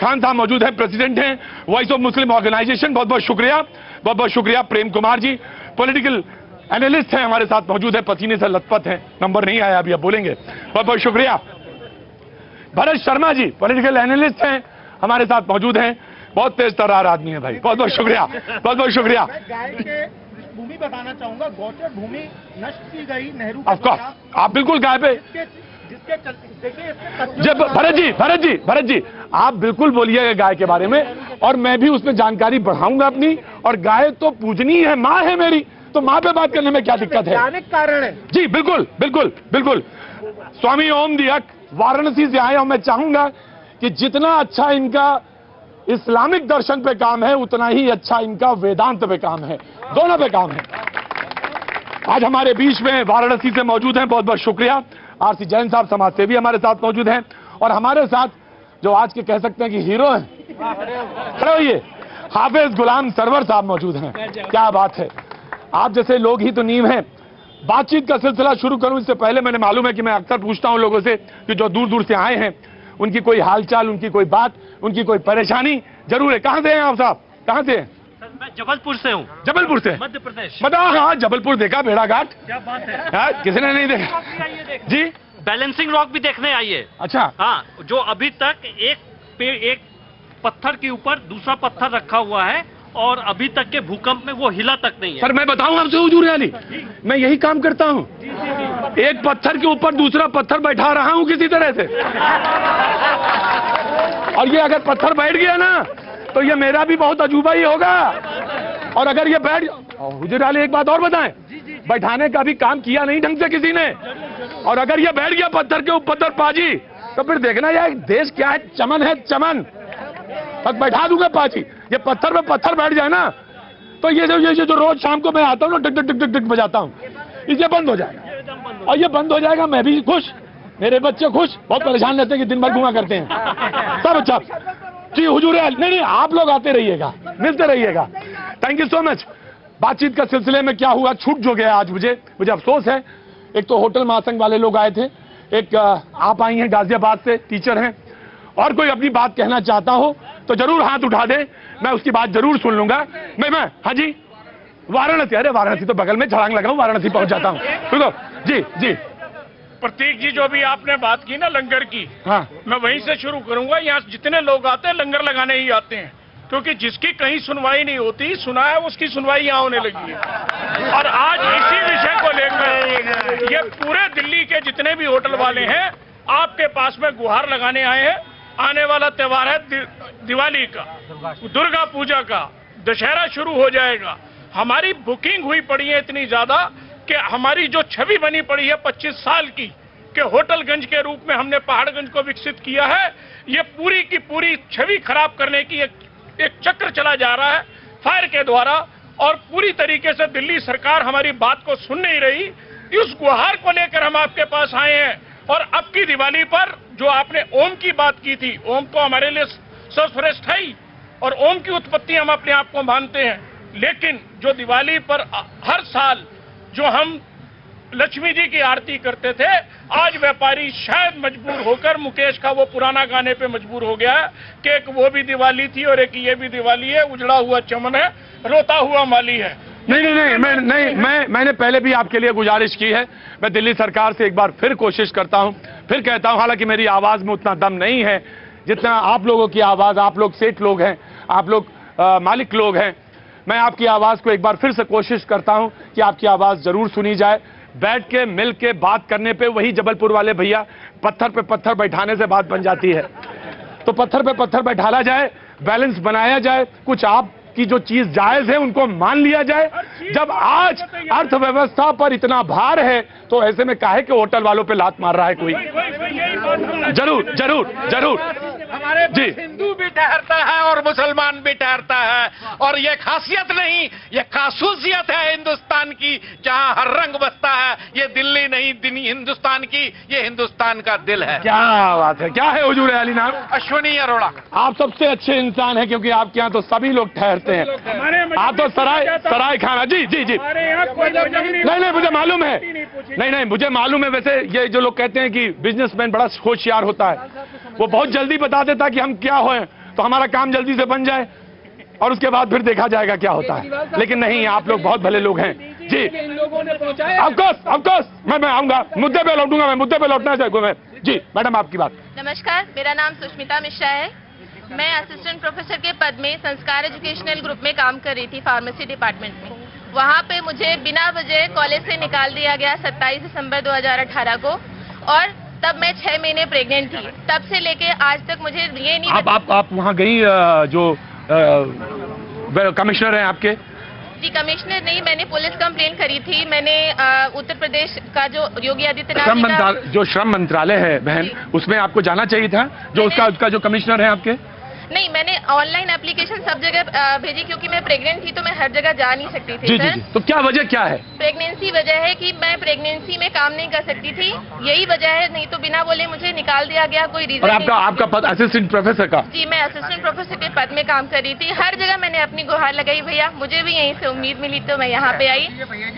Speaker 1: खान साहब मौजूद हैं, प्रेसिडेंट हैं वॉइस ऑफ मुस्लिम ऑर्गेनाइजेशन, बहुत बहुत शुक्रिया, बहुत बहुत शुक्रिया। प्रेम कुमार जी पॉलिटिकल एनालिस्ट हैं, हमारे साथ मौजूद है, पसीने से लथपथ हैं, नंबर नहीं आया अभी, अब बोलेंगे, बहुत बहुत शुक्रिया। भरत शर्मा जी पॉलिटिकल एनालिस्ट हैं, हमारे साथ मौजूद हैं, बहुत तेज तर्रार आदमी है भाई, बहुत बहुत शुक्रिया, बहुत बहुत शुक्रिया।
Speaker 2: गाय के भूमि बताना चाहूंगा, गौचर भूमि नष्ट की गई नेहरू,
Speaker 1: आप बिल्कुल गाय पे जब भरत जी आप बिल्कुल बोलिएगा गाय के बारे में। और मैं भी उसमें जानकारी बढ़ाऊंगा अपनी। और गाय तो पूजनीय है, माँ है मेरी, तो माँ पे बात करने में क्या दिक्कत है?
Speaker 6: कारण है
Speaker 1: जी बिल्कुल बिल्कुल बिल्कुल। स्वामी ओम दियक वाराणसी से आए और मैं चाहूंगा कि जितना अच्छा इनका इस्लामिक दर्शन पे काम है उतना ही अच्छा इनका वेदांत पे काम है, दोनों पे काम है। आज हमारे बीच में वाराणसी से मौजूद हैं, बहुत बहुत शुक्रिया। आरसी जैन साहब समाज सेवी हमारे साथ मौजूद हैं और हमारे साथ जो आज के कह सकते हैं कि हीरो हैं, खड़े होइए, हाफिज गुलाम सरवर साहब मौजूद हैं। क्या बात है, आप जैसे लोग ही तो नींव हैं। बातचीत का सिलसिला शुरू करूं इससे पहले मैंने मालूम है कि मैं अक्सर पूछता हूं लोगों से कि जो दूर दूर से आए हैं उनकी कोई हालचाल, उनकी कोई बात, उनकी कोई परेशानी जरूर है। कहां से हैं आप साहब, कहां से हैं?
Speaker 10: मैं जबलपुर से हूँ।
Speaker 1: जबलपुर से,
Speaker 10: मध्य प्रदेश।
Speaker 1: हाँ, जबलपुर देखा, भेड़ाघाट,
Speaker 10: क्या बात है,
Speaker 1: किसी ने नहीं देखा जी।
Speaker 10: बैलेंसिंग रॉक भी देखने आइए।
Speaker 1: अच्छा,
Speaker 10: हाँ, जो अभी तक एक पत्थर के ऊपर दूसरा पत्थर रखा हुआ है और अभी तक के भूकंप में वो हिला तक नहीं है।
Speaker 1: सर मैं बताऊं आपसे हुजूर अली, मैं यही काम करता हूं, एक पत्थर के ऊपर दूसरा पत्थर बैठा रहा हूं किसी तरह से, और ये अगर पत्थर बैठ गया ना तो ये मेरा भी बहुत अजूबा ही होगा। और अगर ये बैठ, हुजूर अली एक बात और बताएं, बैठाने का भी काम किया नहीं ढंग से किसी ने, और अगर ये बैठ गया पत्थर के ऊपर पाजी, तो फिर देखना यार देश क्या है, चमन है चमन, बस बैठा दूंगा पाजी। ये पत्थर पे पत्थर बैठ जाए ना तो ये जो रोज शाम को मैं आता हूँ ना, टिक टिक टिक टिक बजाता हूँ, ये बंद हो जाएगा, और ये बंद हो जाएगा, मैं भी खुश, मेरे बच्चे खुश, बहुत परेशान रहते हैं कि दिन भर घुमा करते हैं सब। अच्छा जी हुजूर, नहीं आप लोग आते रहिएगा, मिलते रहिएगा, थैंक यू सो मच। बातचीत का सिलसिले में क्या हुआ, छूट जो गया आज मुझे अफसोस है। एक तो होटल महासंघ वाले लोग आए थे, एक आप आई हैं गाजियाबाद से, टीचर हैं, और कोई अपनी बात कहना चाहता हो तो जरूर हाथ उठा दे, मैं उसकी बात जरूर सुन लूंगा। मैं हाँ जी, वाराणसी, अरे वाराणसी तो बगल में, छलांग लगाऊं वाराणसी पहुंच जाता हूँ। रुको जी जी।
Speaker 4: प्रतीक जी, जो भी आपने बात की ना लंगर की,
Speaker 1: हाँ,
Speaker 4: मैं वहीं से शुरू करूंगा। यहाँ जितने लोग आते हैं लंगर लगाने ही आते हैं, क्योंकि जिसकी कहीं सुनवाई नहीं होती, सुना है उसकी सुनवाई यहाँ होने लगी है। और आज इसी विषय को लेकर ये पूरे दिल्ली के जितने भी होटल वाले हैं आपके पास में गुहार लगाने आए हैं। आने वाला त्योहार है दिवाली का, दुर्गा पूजा का, दशहरा शुरू हो जाएगा। हमारी बुकिंग हुई पड़ी है इतनी ज्यादा कि हमारी जो छवि बनी पड़ी है 25 साल की, कि होटलगंज के रूप में हमने पहाड़गंज को विकसित किया है, ये पूरी की पूरी छवि खराब करने की एक चक्र चला जा रहा है फायर के द्वारा, और पूरी तरीके से दिल्ली सरकार हमारी बात को सुन नहीं रही। इस गुहार को लेकर हम आपके पास आए हैं। और अब की दिवाली पर जो आपने ओम की बात की थी, ओम तो हमारे लिए सर्वश्रेष्ठ है ही, और ओम की उत्पत्ति हम अपने आप को मानते हैं, लेकिन जो दिवाली पर हर साल जो हम लक्ष्मी जी की आरती करते थे, आज व्यापारी शायद मजबूर होकर मुकेश का वो पुराना गाने पे मजबूर हो गया है कि एक वो भी दिवाली थी और एक ये भी दिवाली है, उजड़ा हुआ चमन है, रोता हुआ माली है। मैंने पहले भी आपके लिए गुजारिश की है। मैं दिल्ली सरकार से एक बार फिर कोशिश करता हूं, फिर कहता हूं, हालांकि मेरी आवाज में उतना दम नहीं है जितना आप लोगों की आवाज, आप लोग सेठ लोग हैं, आप लोग मालिक लोग हैं। मैं आपकी आवाज को एक बार फिर से कोशिश करता हूं कि आपकी आवाज जरूर सुनी जाए। बैठ के मिल के बात करने पे वही जबलपुर वाले भैया, पत्थर पे पत्थर बैठाने से बात बन जाती है, तो पत्थर पे पत्थर बैठाला जाए, बैलेंस बनाया जाए, कुछ आप की जो चीज जायज है उनको मान लिया जाए। जब आज अर्थव्यवस्था पर इतना भार है तो ऐसे में काहे के होटल वालों पे लात मार रहा है कोई? जरूर जरूर जरूर।
Speaker 7: हमारे हिंदू भी ठहरता है और मुसलमान भी ठहरता है, और ये खासियत नहीं, ये खासूसियत है हिंदुस्तान की, जहां हर रंग बसता है। ये दिल्ली नहीं हिंदुस्तान की, ये हिंदुस्तान का दिल है।
Speaker 1: क्या बात है, क्या है हुजूर अली नाम?
Speaker 7: अश्विनी अरोड़ा।
Speaker 1: आप सबसे अच्छे इंसान हैं, क्योंकि आपके यहाँ तो सभी लोग ठहरते हैं। आप तो सराय खाना। जी जी जी। नहीं मुझे मालूम है, नहीं मुझे मालूम है। वैसे ये जो लोग कहते हैं कि बिजनेसमैन बड़ा होशियार होता है, वो बहुत जल्दी बता देता कि हम क्या हों, तो हमारा काम जल्दी से बन जाए और उसके बाद फिर देखा जाएगा क्या होता है। लेकिन नहीं, आप लोग बहुत भले लोग हैं जी। ऑफकोर्स मैं आऊंगा, मुद्दे पे लौटूंगा, मैं मुद्दे पे लौटना चाहूंगा। जी मैडम, आपकी बात।
Speaker 11: नमस्कार, मेरा नाम सुष्मिता मिश्रा है। मैं असिस्टेंट प्रोफेसर के पद में संस्कार एजुकेशनल ग्रुप में काम कर रही थी, फार्मेसी डिपार्टमेंट में। वहाँ पे मुझे बिना वजह कॉलेज से निकाल दिया गया 27 दिसंबर 2018 को, और तब मैं 6 महीने प्रेग्नेंट थी। तब से लेके आज तक मुझे ये नहीं
Speaker 1: आप वहाँ गई जो कमिश्नर हैं आपके?
Speaker 11: जी कमिश्नर नहीं, मैंने पुलिस कंप्लेंट करी थी। मैंने उत्तर प्रदेश का जो योगी आदित्यनाथ
Speaker 1: जो श्रम मंत्रालय है बहन, उसमें आपको जाना चाहिए था, जो उसका जो कमिश्नर है आपके?
Speaker 11: नहीं, मैंने ऑनलाइन एप्लीकेशन सब जगह भेजी क्योंकि मैं प्रेग्नेंट थी तो मैं हर जगह जा नहीं सकती थी।
Speaker 1: जी, जी, जी। तो क्या वजह क्या है?
Speaker 11: प्रेगनेंसी वजह है कि मैं प्रेगनेंसी में काम नहीं कर सकती थी, यही वजह है। नहीं तो बिना बोले मुझे निकाल दिया गया, कोई रीजन
Speaker 1: और आपका पद असिस्टेंट प्रोफेसर का?
Speaker 11: जी, मैं असिस्टेंट प्रोफेसर के पद में काम कर रही थी। हर जगह मैंने अपनी गुहार लगाई भैया, मुझे भी यहीं से उम्मीद मिली तो मैं यहाँ पे आई।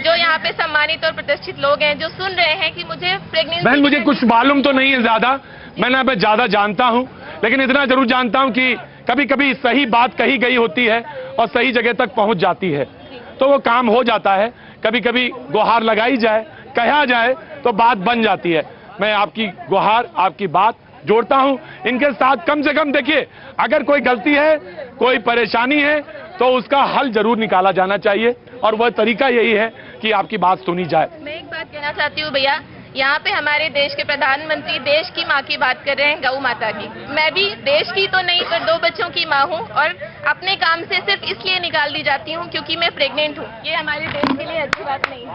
Speaker 11: जो यहाँ पे सम्मानित और प्रतिष्ठित लोग हैं जो सुन रहे हैं कि मुझे प्रेगनेंसी।
Speaker 1: बहन मुझे कुछ मालूम तो नहीं है ज्यादा, मैं ज्यादा जानता हूँ, लेकिन इतना जरूर जानता हूँ कि कभी कभी सही बात कही गई होती है और सही जगह तक पहुंच जाती है, तो वो काम हो जाता है। कभी कभी गुहार लगाई जाए, कहा जाए तो बात बन जाती है। मैं आपकी गुहार, आपकी बात जोड़ता हूं इनके साथ। कम से कम देखिए, अगर कोई गलती है, कोई परेशानी है, तो उसका हल जरूर निकाला जाना चाहिए और वह तरीका यही है कि आपकी बात सुनी जाए।
Speaker 11: मैं एक बात कहना चाहती हूँ भैया, यहाँ पे हमारे देश के प्रधानमंत्री देश की माँ की बात कर रहे हैं, गौ माता की। मैं भी देश की तो नहीं पर 2 बच्चों की माँ हूँ और अपने काम से सिर्फ इसलिए निकाल दी जाती हूँ क्योंकि मैं प्रेग्नेंट हूँ। ये हमारे देश के लिए अच्छी बात नहीं है।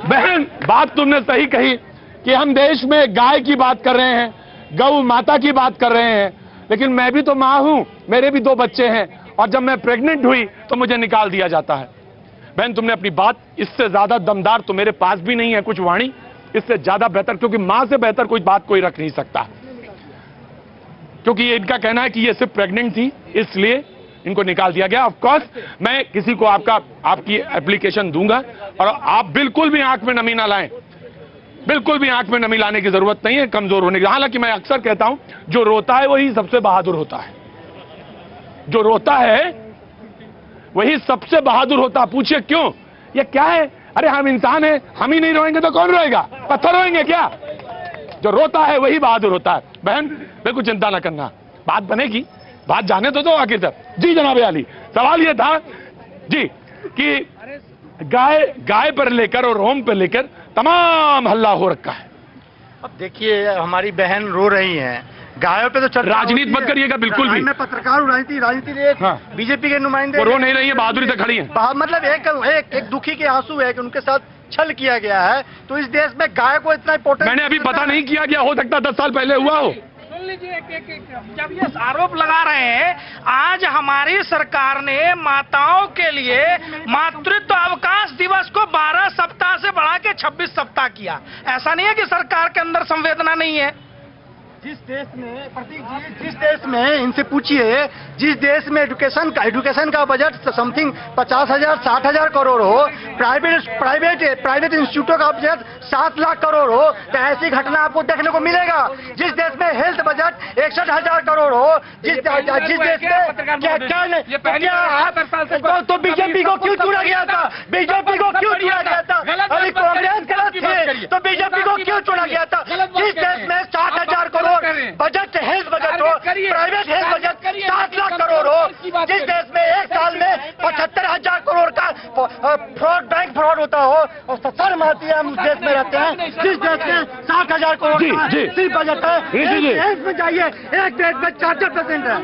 Speaker 1: बहन बात तुमने सही कही कि हम देश में गाय की बात कर रहे हैं, गौ माता की बात कर रहे हैं, लेकिन मैं भी तो माँ हूँ, मेरे भी 2 बच्चे हैं और जब मैं प्रेग्नेंट हुई तो मुझे निकाल दिया जाता है। बहन तुमने अपनी बात, इससे ज्यादा दमदार तो मेरे पास भी नहीं है कुछ वाणी, इससे ज्यादा बेहतर, क्योंकि मां से बेहतर कोई बात कोई रख नहीं सकता, क्योंकि ये इनका कहना है कि ये सिर्फ प्रेग्नेंट थी इसलिए इनको निकाल दिया गया। ऑफ कोर्स मैं किसी को आपकी एप्लीकेशन दूंगा और आप बिल्कुल भी आंख में नमी ना लाएं, बिल्कुल भी आंख में नमी लाने की जरूरत नहीं है कमजोर होने की। हालांकि मैं अक्सर कहता हूं जो रोता है वही सबसे बहादुर होता है, जो रोता है वही सबसे बहादुर होता। पूछिए क्यों? ये क्या है? अरे हम इंसान हैं, हम ही नहीं रोएंगे तो कौन रोएगा? पत्थर रोएंगे क्या? जो रोता है वही बहादुर होता है। बहन बिल्कुल चिंता ना करना, बात बनेगी, बात जाने तो दो आखिर तक। जी जनाब अली, सवाल ये था जी कि गाय पर लेकर और होम पर लेकर तमाम हल्ला हो रखा है।
Speaker 6: अब देखिए हमारी बहन रो रही हैं, गायों पे तो चर्चा
Speaker 1: राजनीति मत करिएगा बिल्कुल भी।
Speaker 6: मैं पत्रकार हूँ, राजनीति बीजेपी के नुमाइंदे
Speaker 1: वो रो नहीं रही है, बहादुरी से खड़ी है।
Speaker 6: मतलब एक दुखी के आंसू है कि उनके साथ छल किया गया है। तो इस देश में गाय को इतना इंपॉर्टेंट
Speaker 1: मैंने अभी पता नहीं किया गया, हो सकता 10 साल पहले हुआ हो।
Speaker 5: सुन लीजिए, जब ये आरोप लगा रहे हैं, आज हमारी सरकार ने माताओं के लिए मातृत्व अवकाश दिवस को 12 सप्ताह से बढ़ा के 26 सप्ताह किया। ऐसा नहीं है कि सरकार के अंदर संवेदना नहीं है।
Speaker 6: जिस देश में, प्रतीक जी, जिस देश में इनसे पूछिए, जिस देश में एजुकेशन का बजट समथिंग 50,000 60,000 करोड़ हो, प्राइवेट इंस्टीट्यूटों का बजट 7 लाख करोड़ हो, तो ऐसी घटना आपको देखने को मिलेगा। जिस देश में हेल्थ बजट 61,000 करोड़ हो, जिस देश में तो बीजेपी को क्यों चुना गया था? बीजेपी को क्यों चुना गया था? अभी कांग्रेस गलत थे तो बीजेपी को क्यों चुना गया था? जिस देश में 60,000 करोड़ बजट, हेल्थ बजट हो, private health budget 7 lakh crore हो, जिस देश में एक साल में 75,000 करोड़ का बैंक फ्रॉड होता हो और शर्म आती है हम उस देश में रहते हैं। जिस देश में 60,000 करोड़ का सिर्फ बजट है, हेल्थ में जाइए, एक बेड में 44% है,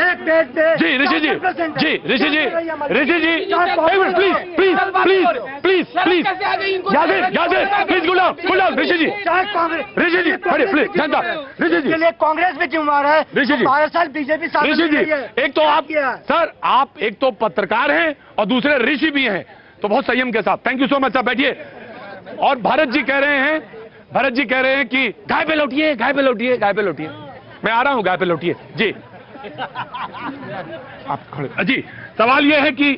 Speaker 6: एक बेड में
Speaker 1: जी ऋषि जी, please Ghulam Rishi ji, please जनता ऋषि जी,
Speaker 6: कांग्रेस भी जिम्मेवार है, 12 साल बीजेपी
Speaker 1: ऋषि जी। एक तो आप सर, आप एक तो पत्रकार हैं और दूसरे ऋषि भी हैं, तो बहुत संयम के साथ। थैंक यू सो मच, आप बैठिए। और भरत जी कह रहे हैं कि गाय पे लौटिए, गाय पे लौटिए, गाय पे लौटिए। मैं आ रहा हूं, गाय पे लौटिए जी। आप खड़े जी। सवाल यह है कि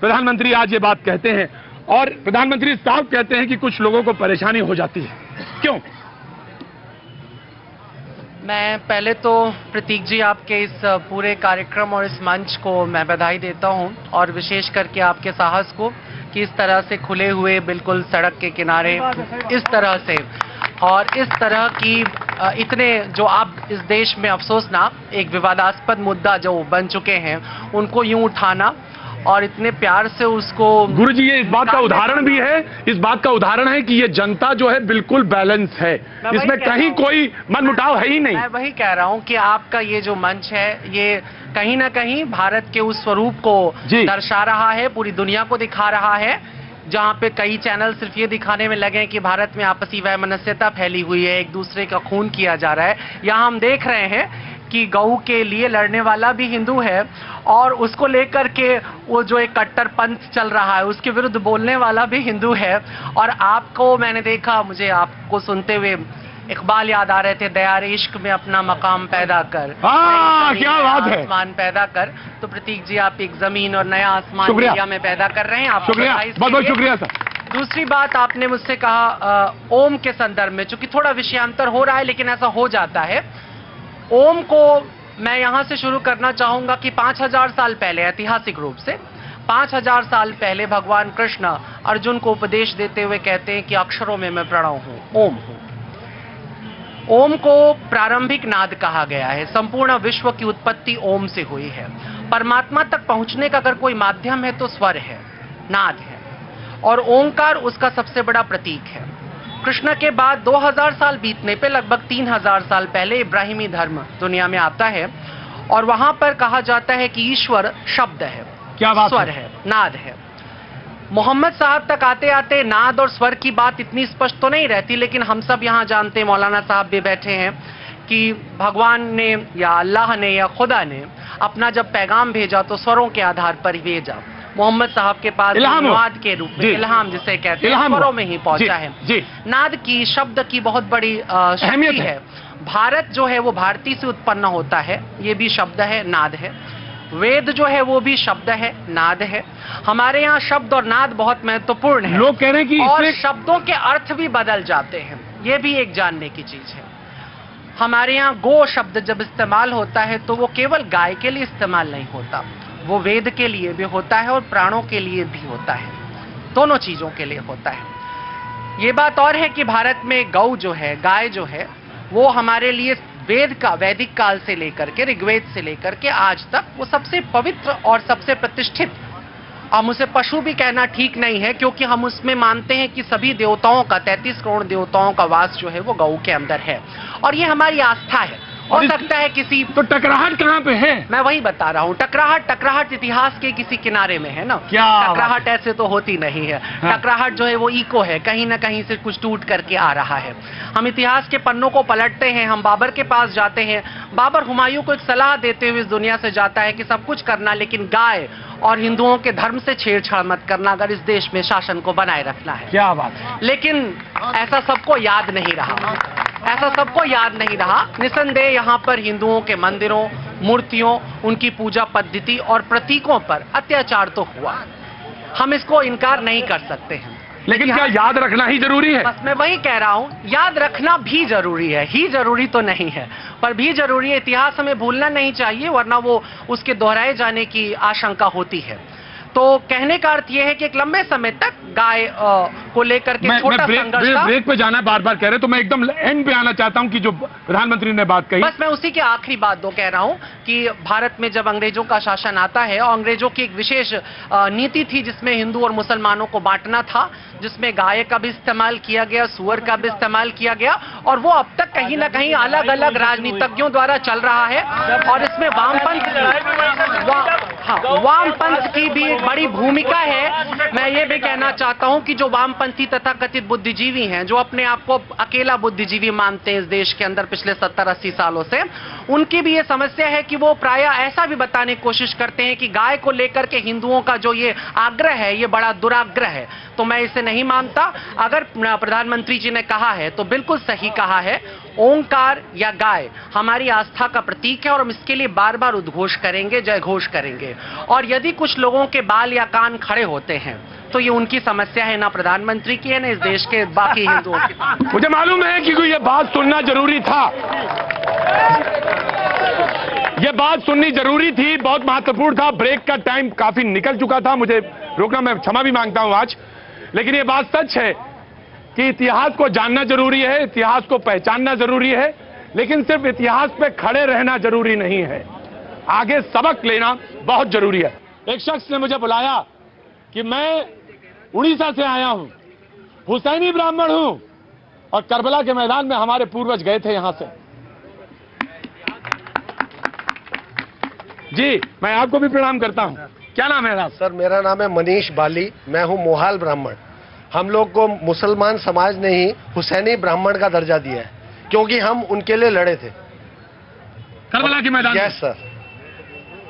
Speaker 1: प्रधानमंत्री आज ये बात कहते हैं और प्रधानमंत्री साहब कहते हैं कि कुछ लोगों को परेशानी हो जाती है, क्यों?
Speaker 12: मैं पहले तो प्रतीक जी आपके इस पूरे कार्यक्रम और इस मंच को मैं बधाई देता हूं और विशेष करके आपके साहस को कि इस तरह से खुले हुए बिल्कुल सड़क के किनारे इस तरह से और इस तरह की इतने जो आप इस देश में अफसोसनाक एक विवादास्पद मुद्दा जो बन चुके हैं उनको यूं उठाना और इतने प्यार से उसको।
Speaker 1: गुरुजी, ये इस बात का उदाहरण भी है, इस बात का उदाहरण है कि ये जनता जो है बिल्कुल बैलेंस है, इसमें कहीं कोई मनमुटाव है ही नहीं।
Speaker 12: मैं वही कह रहा हूँ कि आपका ये जो मंच है ये कहीं ना कहीं भारत के उस स्वरूप को दर्शा रहा है, पूरी दुनिया को दिखा रहा है, जहाँ पे कई चैनल सिर्फ ये दिखाने में लगे हैं कि भारत में आपसी वैमनस्यता फैली हुई है, एक दूसरे का खून किया जा रहा है। यहाँ हम देख रहे हैं कि गौ के लिए लड़ने वाला भी हिंदू है और उसको लेकर के वो जो एक कट्टरपंथ चल रहा है उसके विरुद्ध बोलने वाला भी हिंदू है। और आपको मैंने देखा, मुझे आपको सुनते हुए इकबाल याद आ रहे थे, दयार इश्क में अपना मकाम पैदा कर,
Speaker 1: क्या बात है,
Speaker 12: आसमान पैदा कर। तो प्रतीक जी, आप एक जमीन और नया आसमान इंडिया में पैदा कर रहे हैं, आप
Speaker 1: शुक्रिया, बहुत बहुत शुक्रिया सर।
Speaker 12: दूसरी बात आपने मुझसे कहा ओम के संदर्भ में, चूंकि थोड़ा विषयांतर हो रहा है लेकिन ऐसा हो जाता है। ओम को मैं यहां से शुरू करना चाहूंगा कि 5000 साल पहले, ऐतिहासिक रूप से 5000 साल पहले भगवान कृष्ण अर्जुन को उपदेश देते हुए कहते हैं कि अक्षरों में मैं प्रणव हूं, ओम हूं। ओम को प्रारंभिक नाद कहा गया है, संपूर्ण विश्व की उत्पत्ति ओम से हुई है। परमात्मा तक पहुंचने का अगर कोई माध्यम है तो स्वर है, नाद है, और ओंकार उसका सबसे बड़ा प्रतीक है। कृष्ण के बाद 2000 साल बीतने पे लगभग 3000 साल पहले इब्राहिमी धर्म दुनिया में आता है और वहां पर कहा जाता है कि ईश्वर शब्द है,
Speaker 1: क्या बात
Speaker 12: स्वर है, नाद है। मोहम्मद साहब तक आते आते नाद और स्वर की बात इतनी स्पष्ट तो नहीं रहती, लेकिन हम सब यहाँ जानते हैं, मौलाना साहब भी बैठे हैं, कि भगवान ने या अल्लाह ने या खुदा ने अपना जब पैगाम भेजा तो स्वरों के आधार पर भेजा। मोहम्मद साहब के पास नाद के रूप में, इल्हाम जिसे कहते हैं, स्वरों में ही पहुंचा है। नाद की, शब्द की बहुत बड़ी शक्ति है। भारत जो है वो भारती से उत्पन्न होता है, ये भी शब्द है, नाद है। वेद जो है वो भी शब्द है, नाद है। हमारे यहाँ शब्द और नाद बहुत महत्वपूर्ण है।
Speaker 1: लोग कह रहे हैं कि
Speaker 12: और शब्दों के अर्थ भी बदल जाते हैं, ये भी एक जानने की चीज है। हमारे यहाँ गो शब्द जब इस्तेमाल होता है तो वो केवल गाय के लिए इस्तेमाल नहीं होता, वो वेद के लिए भी होता है और प्राणों के लिए भी होता है, दोनों चीजों के लिए होता है। ये बात और है कि भारत में गौ जो है, गाय जो है, वो हमारे लिए वैदिक काल से लेकर के, ऋग्वेद से लेकर के आज तक वो सबसे पवित्र और सबसे प्रतिष्ठित, हम उसे पशु भी कहना ठीक नहीं है क्योंकि हम उसमें मानते हैं कि सभी देवताओं का, 33 करोड़ देवताओं का वास जो है वो गौ के अंदर है और ये हमारी आस्था है। हो सकता है किसी,
Speaker 1: तो टकराहट कहाँ पे है?
Speaker 12: मैं वही बता रहा हूँ, टकराहट इतिहास के किसी किनारे में है ना।
Speaker 1: क्या
Speaker 12: टकराहट ऐसे तो होती नहीं है। टकराहट जो है वो इको है, कहीं ना कहीं से कुछ टूट करके आ रहा है। हम इतिहास के पन्नों को पलटते हैं, हम बाबर के पास जाते हैं, बाबर हुमायूं को एक सलाह देते हुए इस दुनिया से जाता है कि सब कुछ करना लेकिन गाय और हिंदुओं के धर्म से छेड़छाड़ मत करना अगर इस देश में शासन को बनाए रखना है।
Speaker 1: क्या बात है।
Speaker 12: लेकिन ऐसा सबको याद नहीं रहा, ऐसा सबको याद नहीं रहा। निसंदेह यहाँ पर हिंदुओं के मंदिरों, मूर्तियों, उनकी पूजा पद्धति और प्रतीकों पर अत्याचार तो हुआ, हम इसको इनकार नहीं कर सकते हैं।
Speaker 1: लेकिन क्या याद रखना ही जरूरी है?
Speaker 12: बस मैं वही कह रहा हूँ, याद रखना भी जरूरी है, ही जरूरी तो नहीं है पर भी जरूरी है। इतिहास हमें भूलना नहीं चाहिए वरना वो उसके दोहराए जाने की आशंका होती है। तो कहने का अर्थ यह है कि एक लंबे समय तक गाय को लेकर के छोटा संघर्ष था।
Speaker 1: ब्रेक पे जाना है, बार बार कह रहे, तो मैं एकदम एंड पे आना चाहता हूं कि जो प्रधानमंत्री ने बात कही,
Speaker 12: बस मैं उसी के आखिरी बात दो कह रहा हूं कि भारत में जब अंग्रेजों का शासन आता है और अंग्रेजों की एक विशेष नीति थी जिसमें हिंदू और मुसलमानों को बांटना था, जिसमें गाय का भी इस्तेमाल किया गया, सुअर का भी इस्तेमाल किया गया और वो अब तक कहीं ना कहीं अलग अलग राजनीतिज्ञों द्वारा चल रहा है और इसमें वामपंथ की भी एक बड़ी भूमिका है। मैं ये भी कहना चाहता हूं कि जो वामपंथी तथाकथित बुद्धिजीवी हैं, जो अपने आप को अकेला बुद्धिजीवी मानते हैं इस देश के अंदर पिछले 70-80 सालों से, उनकी भी ये समस्या है कि वो प्रायः ऐसा भी बताने की कोशिश करते हैं कि गाय को लेकर के हिंदुओं का जो ये आग्रह है ये बड़ा दुराग्रह है। तो मैं इसे नहीं मानता। अगर प्रधानमंत्री जी ने कहा है तो बिल्कुल सही कहा है, ओंकार या गाय हमारी आस्था का प्रतीक है और हम इसके लिए बार बार उद्घोष करेंगे, जय घोष करेंगे। और यदि कुछ लोगों के बाल या कान खड़े होते हैं तो ये उनकी समस्या है, ना प्रधानमंत्री की है ना इस देश के बाकी हिंदुओं की।
Speaker 1: मुझे मालूम है कि ये बात सुनना जरूरी था, ये बात सुननी जरूरी थी, बहुत महत्वपूर्ण था। ब्रेक का टाइम काफी निकल चुका था, मुझे रोकना, मैं क्षमा भी मांगता हूं आज। लेकिन ये बात सच है कि इतिहास को जानना जरूरी है, इतिहास को पहचानना जरूरी है, लेकिन सिर्फ इतिहास पे खड़े रहना जरूरी नहीं है, आगे सबक लेना बहुत जरूरी है। एक शख्स ने मुझे बुलाया कि मैं उड़ीसा से आया हूं, हुसैनी ब्राह्मण हूं और करबला के मैदान में हमारे पूर्वज गए थे यहां से। जी, मैं आपको भी प्रणाम करता हूं। क्या नाम है आप?
Speaker 13: सर, मेरा नाम है मनीष बाली, मैं हूं मोहाल ब्राह्मण। हम लोग को मुसलमान समाज ने ही हुसैनी ब्राह्मण का दर्जा दिया है क्योंकि हम उनके लिए लड़े थे
Speaker 1: करबला के मैदान।
Speaker 13: यस सर,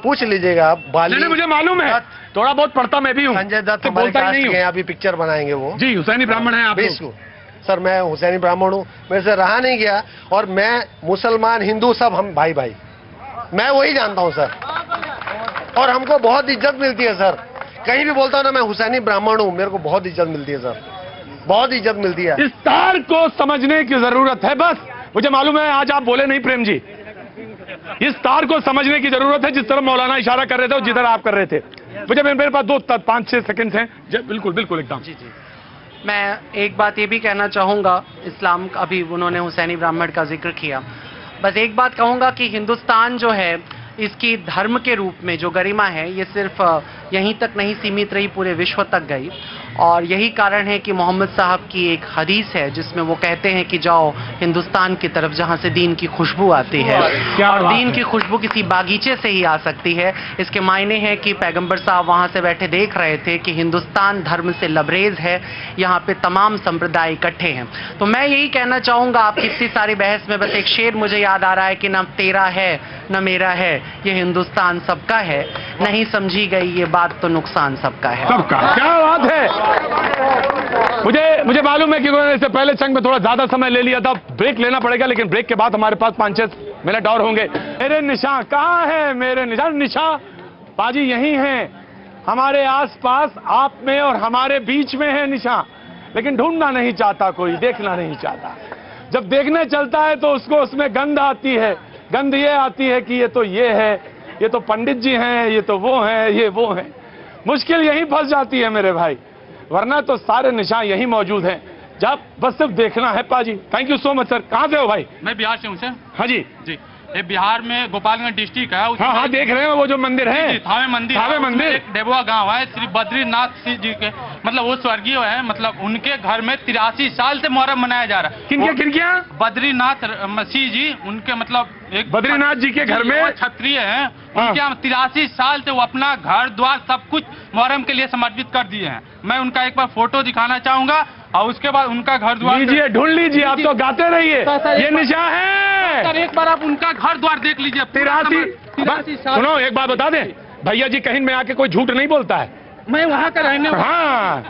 Speaker 13: पूछ लीजिएगा आप। बाली
Speaker 1: नहीं, मुझे मालूम है, थोड़ा बहुत पढ़ता मैं भी हूँ।
Speaker 13: संजय दत्त हमारे कास्ट के हैं, अभी पिक्चर बनाएंगे वो।
Speaker 1: जी, हुसैनी ब्राह्मण है आप?
Speaker 13: सर, मैं हुसैनी ब्राह्मण हूँ, मेरे से रहा नहीं गया और मैं मुसलमान हिंदू सब हम भाई भाई, मैं वही जानता हूँ सर। और हमको बहुत इज्जत मिलती है सर, कहीं भी बोलता हूँ ना मैं हुसैनी ब्राह्मण हूँ, मेरे को बहुत इज्जत मिलती है सर, बहुत इज्जत मिलती है।
Speaker 1: इस तार को समझने की जरूरत है। बस मुझे मालूम है आज आप बोले नहीं प्रेम जी, इस तार को समझने की जरूरत है जिस तरह मौलाना इशारा कर रहे थे और जिधर आप कर रहे थे। मुझे मेरे पास 5-6 सेकंड हैं। बिल्कुल बिल्कुल एकदम।
Speaker 12: जी जी, मैं एक बात ये भी कहना चाहूँगा, इस्लाम अभी उन्होंने हुसैनी ब्राह्मण का जिक्र किया, बस एक बात कहूँगा कि हिंदुस्तान जो है इसकी धर्म के रूप में जो गरिमा है ये सिर्फ यहीं तक नहीं सीमित रही, पूरे विश्व तक गई। और यही कारण है कि मोहम्मद साहब की एक हदीस है जिसमें वो कहते हैं कि जाओ हिंदुस्तान की तरफ जहां से दीन की खुशबू आती है। और दीन की खुशबू किसी बागीचे से ही आ सकती है। इसके मायने हैं कि पैगंबर साहब वहां से बैठे देख रहे थे कि हिंदुस्तान धर्म से लबरेज है, यहाँ पे तमाम संप्रदाय इकट्ठे हैं। तो मैं यही कहना चाहूँगा, आपकी इतनी सारी बहस में बस एक शेर मुझे याद आ रहा है कि न तेरा है न मेरा है, ये हिंदुस्तान सबका है, नहीं समझी गई ये बात तो नुकसान सबका है।
Speaker 1: सबका, क्या बात है। मुझे मालूम है कि उन्होंने इससे पहले चंग में थोड़ा ज्यादा समय ले लिया था, ब्रेक लेना पड़ेगा, लेकिन ब्रेक के बाद हमारे पास 5-6 मिनट और होंगे। मेरे निशान कहाँ है? मेरे निशान बाजी यही हैं, हमारे आसपास, आप में और हमारे बीच में है निशान, लेकिन ढूंढना नहीं चाहता कोई, देखना नहीं चाहता। जब देखने चलता है तो उसको उसमें गंध आती है। गंध ये आती है कि ये तो ये है, ये तो पंडित जी हैं, ये तो वो हैं, ये वो हैं। मुश्किल यहीं फंस जाती है मेरे भाई, वरना तो सारे निशान यहीं मौजूद हैं। जब बस सिर्फ देखना है। पाजी, thank you so much sir. कहाँ से हो भाई?
Speaker 14: मैं बिहार से हूँ सर।
Speaker 1: हाँ जी
Speaker 14: जी, ये बिहार में गोपालगंज डिस्ट्रिक्ट है।
Speaker 1: हाँ, देख रहे हैं वो जो मंदिर है,
Speaker 14: थावे मंदिर, एक डेबुआ गांव है, श्री बद्रीनाथ सिंह जी के, मतलब वो स्वर्गीय है, मतलब उनके घर में 83 साल से मुहर्रम मनाया जा रहा है।
Speaker 1: किनके?
Speaker 14: बद्रीनाथ मसीह जी, उनके मतलब एक
Speaker 1: बद्रीनाथ जी के घर में
Speaker 14: क्षत्रिय हैं, उनके यहाँ 83 साल से वो अपना घर द्वार सब कुछ मुहर्रम के लिए समर्पित कर दिए हैं। मैं उनका एक बार फोटो दिखाना चाहूंगा और उसके बाद उनका घर द्वार
Speaker 1: लीजिए, ढूंढ लीजिए, आप तो गाते रहिए, ये निशान है
Speaker 14: सर। एक बार आप उनका घर द्वार देख लीजिए।
Speaker 1: 83 सुनो, एक बात बता दें, भैया जी कहीं में आके कोई झूठ नहीं बोलता है,
Speaker 14: मैं वहाँ का रहने वाला।
Speaker 1: हाँ,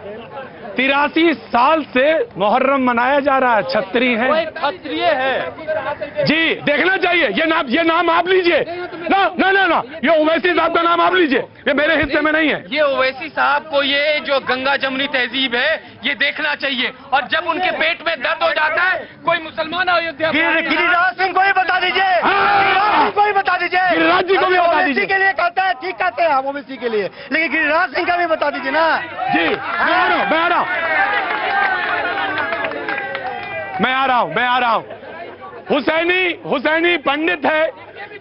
Speaker 1: 83 साल से मुहर्रम मनाया जा रहा है। क्षत्रिय है,
Speaker 14: क्षत्रिय है
Speaker 1: जी, देखना चाहिए। ये नाम आप लीजिए ना, ये ओवैसी साहब का नाम आप लीजिए, ये मेरे हिस्से में नहीं है।
Speaker 3: ये ओवैसी साहब को ये जो गंगा जमुनी तहजीब है ये देखना चाहिए। और जब उनके पेट में दर्द हो जाता है, कोई मुसलमान अयोध्या
Speaker 6: गिरिराज सिंह को ही बता दीजिए, को ही बता दीजिए,
Speaker 1: गिरिराज जी को भी बता दीजिए।
Speaker 6: के लिए कहता है, ठीक कहते हैं आप ओबीसी के लिए, लेकिन गिरिराज सिंह का भी बता दीजिए ना।
Speaker 1: जी, मैं आ रहा हूं। हुसैनी पंडित है,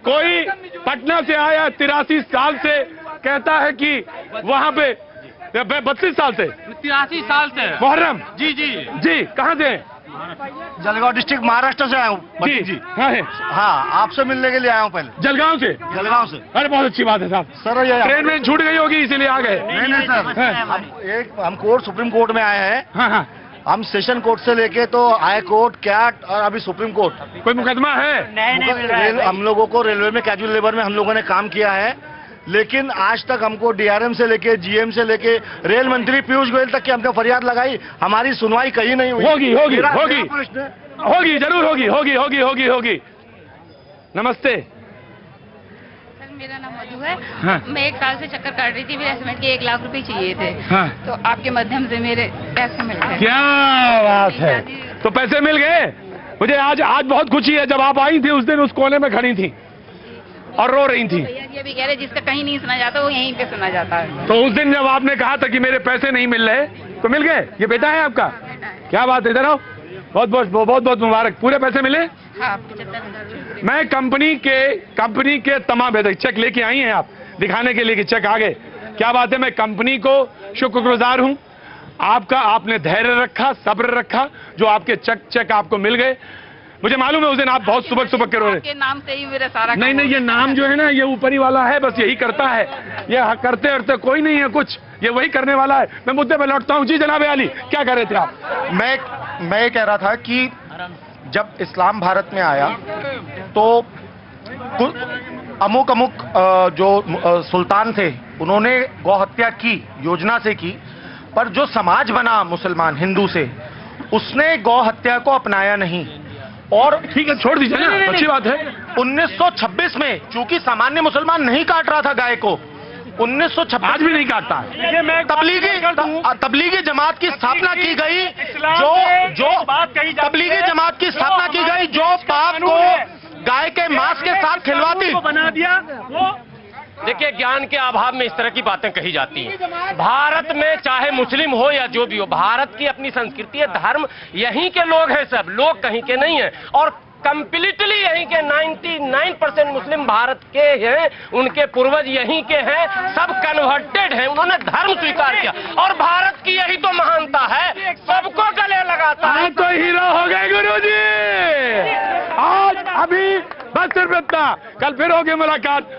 Speaker 1: कोई पटना से आया 83 साल से, कहता है कि वहां पे 32 साल से
Speaker 14: 83 साल से
Speaker 1: मुहर्रम।
Speaker 14: जी,
Speaker 1: कहाँ से?
Speaker 6: जलगांव डिस्ट्रिक्ट, महाराष्ट्र से आया हूँ
Speaker 1: जी।
Speaker 6: हाँ, आपसे मिलने के लिए आया हूँ पहले।
Speaker 1: जलगांव से? अरे बहुत अच्छी बात है साहब।
Speaker 6: सर, ये
Speaker 1: ट्रेन में छूट गई होगी इसीलिए आ गए।
Speaker 6: नहीं सर, हम कोर्ट सुप्रीम कोर्ट में आए हैं।
Speaker 1: हाँ,
Speaker 6: हम सेशन कोर्ट से लेके तो हाई कोर्ट, कैट और अभी सुप्रीम कोर्ट।
Speaker 1: कोई मुकदमा है?
Speaker 6: नहीं, हम लोगों को रेलवे में कैजुअल लेबर में हम लोगों ने काम किया है, लेकिन आज तक हमको डीआरएम से लेके, जीएम से लेके, रेल मंत्री पीयूष गोयल तक की हमने फरियाद लगाई, हमारी सुनवाई कहीं नहीं हुई।
Speaker 1: होगी, जरूर होगी। नमस्ते,
Speaker 15: मेरा नाम मधु है।
Speaker 1: हाँ।
Speaker 15: मैं 1 साल से चक्कर काट रही थी, मेरे हस्बैंड के 1 लाख रुपए चाहिए थे।
Speaker 1: हाँ।
Speaker 15: तो आपके माध्यम से मेरे पैसे मिल गए।
Speaker 1: क्या बात है, तो पैसे मिल गए। मुझे आज बहुत खुशी है। जब आप आई थी उस दिन उस कोने में खड़ी थी और रो रही थी।
Speaker 15: भैया जी अभी कह रहे जिसका कहीं नहीं सुना जाता वो यहीं पे सुना जाता है।
Speaker 1: तो उस दिन जब आपने कहा था कि मेरे पैसे नहीं मिल रहे, तो मिल गए। ये बेटा है आपका? क्या बात है, इधर आओ। बहुत मुबारक। पूरे पैसे मिले?
Speaker 15: हाँ, 75,000।
Speaker 1: मैं कंपनी के तमाम चेक लेके आई हैं आप, दिखाने के लिए कि चेक आ गए। क्या बात है। मैं कंपनी को शुक्रगुजार हूं आपका, आपने धैर्य रखा, सब्र रखा, जो आपके चेक आपको मिल गए। मुझे मालूम है उस दिन आप बहुत सुबह सुबह कर रहे
Speaker 15: आपके नाम से ही मेरा सारा
Speaker 1: नहीं नहीं, ये नाम जो है ना, ये ऊपरी वाला है, बस यही करता है, ये करते करते कोई नहीं है कुछ, ये वही करने वाला है। मैं मुद्दे पे लौटता हूँ। जी जनाब अली, क्या कर रहे थे आप?
Speaker 2: मैं ये कह रहा था कि जब इस्लाम भारत में आया तो अमुक जो सुल्तान थे उन्होंने गौ हत्या की, योजना से की, पर जो समाज बना मुसलमान हिंदू से, उसने गौ हत्या को अपनाया नहीं। और
Speaker 1: ठीक है, छोड़ दीजिए ना, अच्छी बात है।
Speaker 2: 1926 में चूंकि सामान्य मुसलमान नहीं काट रहा था गाय को, 1926
Speaker 1: आज भी नहीं काटता है।
Speaker 2: तबलीगी जमात की स्थापना की गई, जो तबलीगी जमात की स्थापना की गई, जो पाप को गाय के मांस के साथ खिलवाती
Speaker 10: बना दिया वो।
Speaker 9: देखिए, ज्ञान के अभाव में इस तरह की बातें कही जाती हैं। भारत में चाहे मुस्लिम हो या जो भी हो, भारत की अपनी संस्कृति है, धर्म यहीं के लोग हैं, सब लोग कहीं के नहीं हैं, और कंप्लीटली यहीं के 99% मुस्लिम भारत के हैं, उनके पूर्वज यहीं के हैं, सब कन्वर्टेड हैं, उन्होंने धर्म स्वीकार किया, और भारत की यही तो महानता है, सबको गले लगाता है।
Speaker 1: तो हीरो हो गए गुरुजी। आज अभी बस सिर्फ इतना, कल फिर होगी मुलाकात।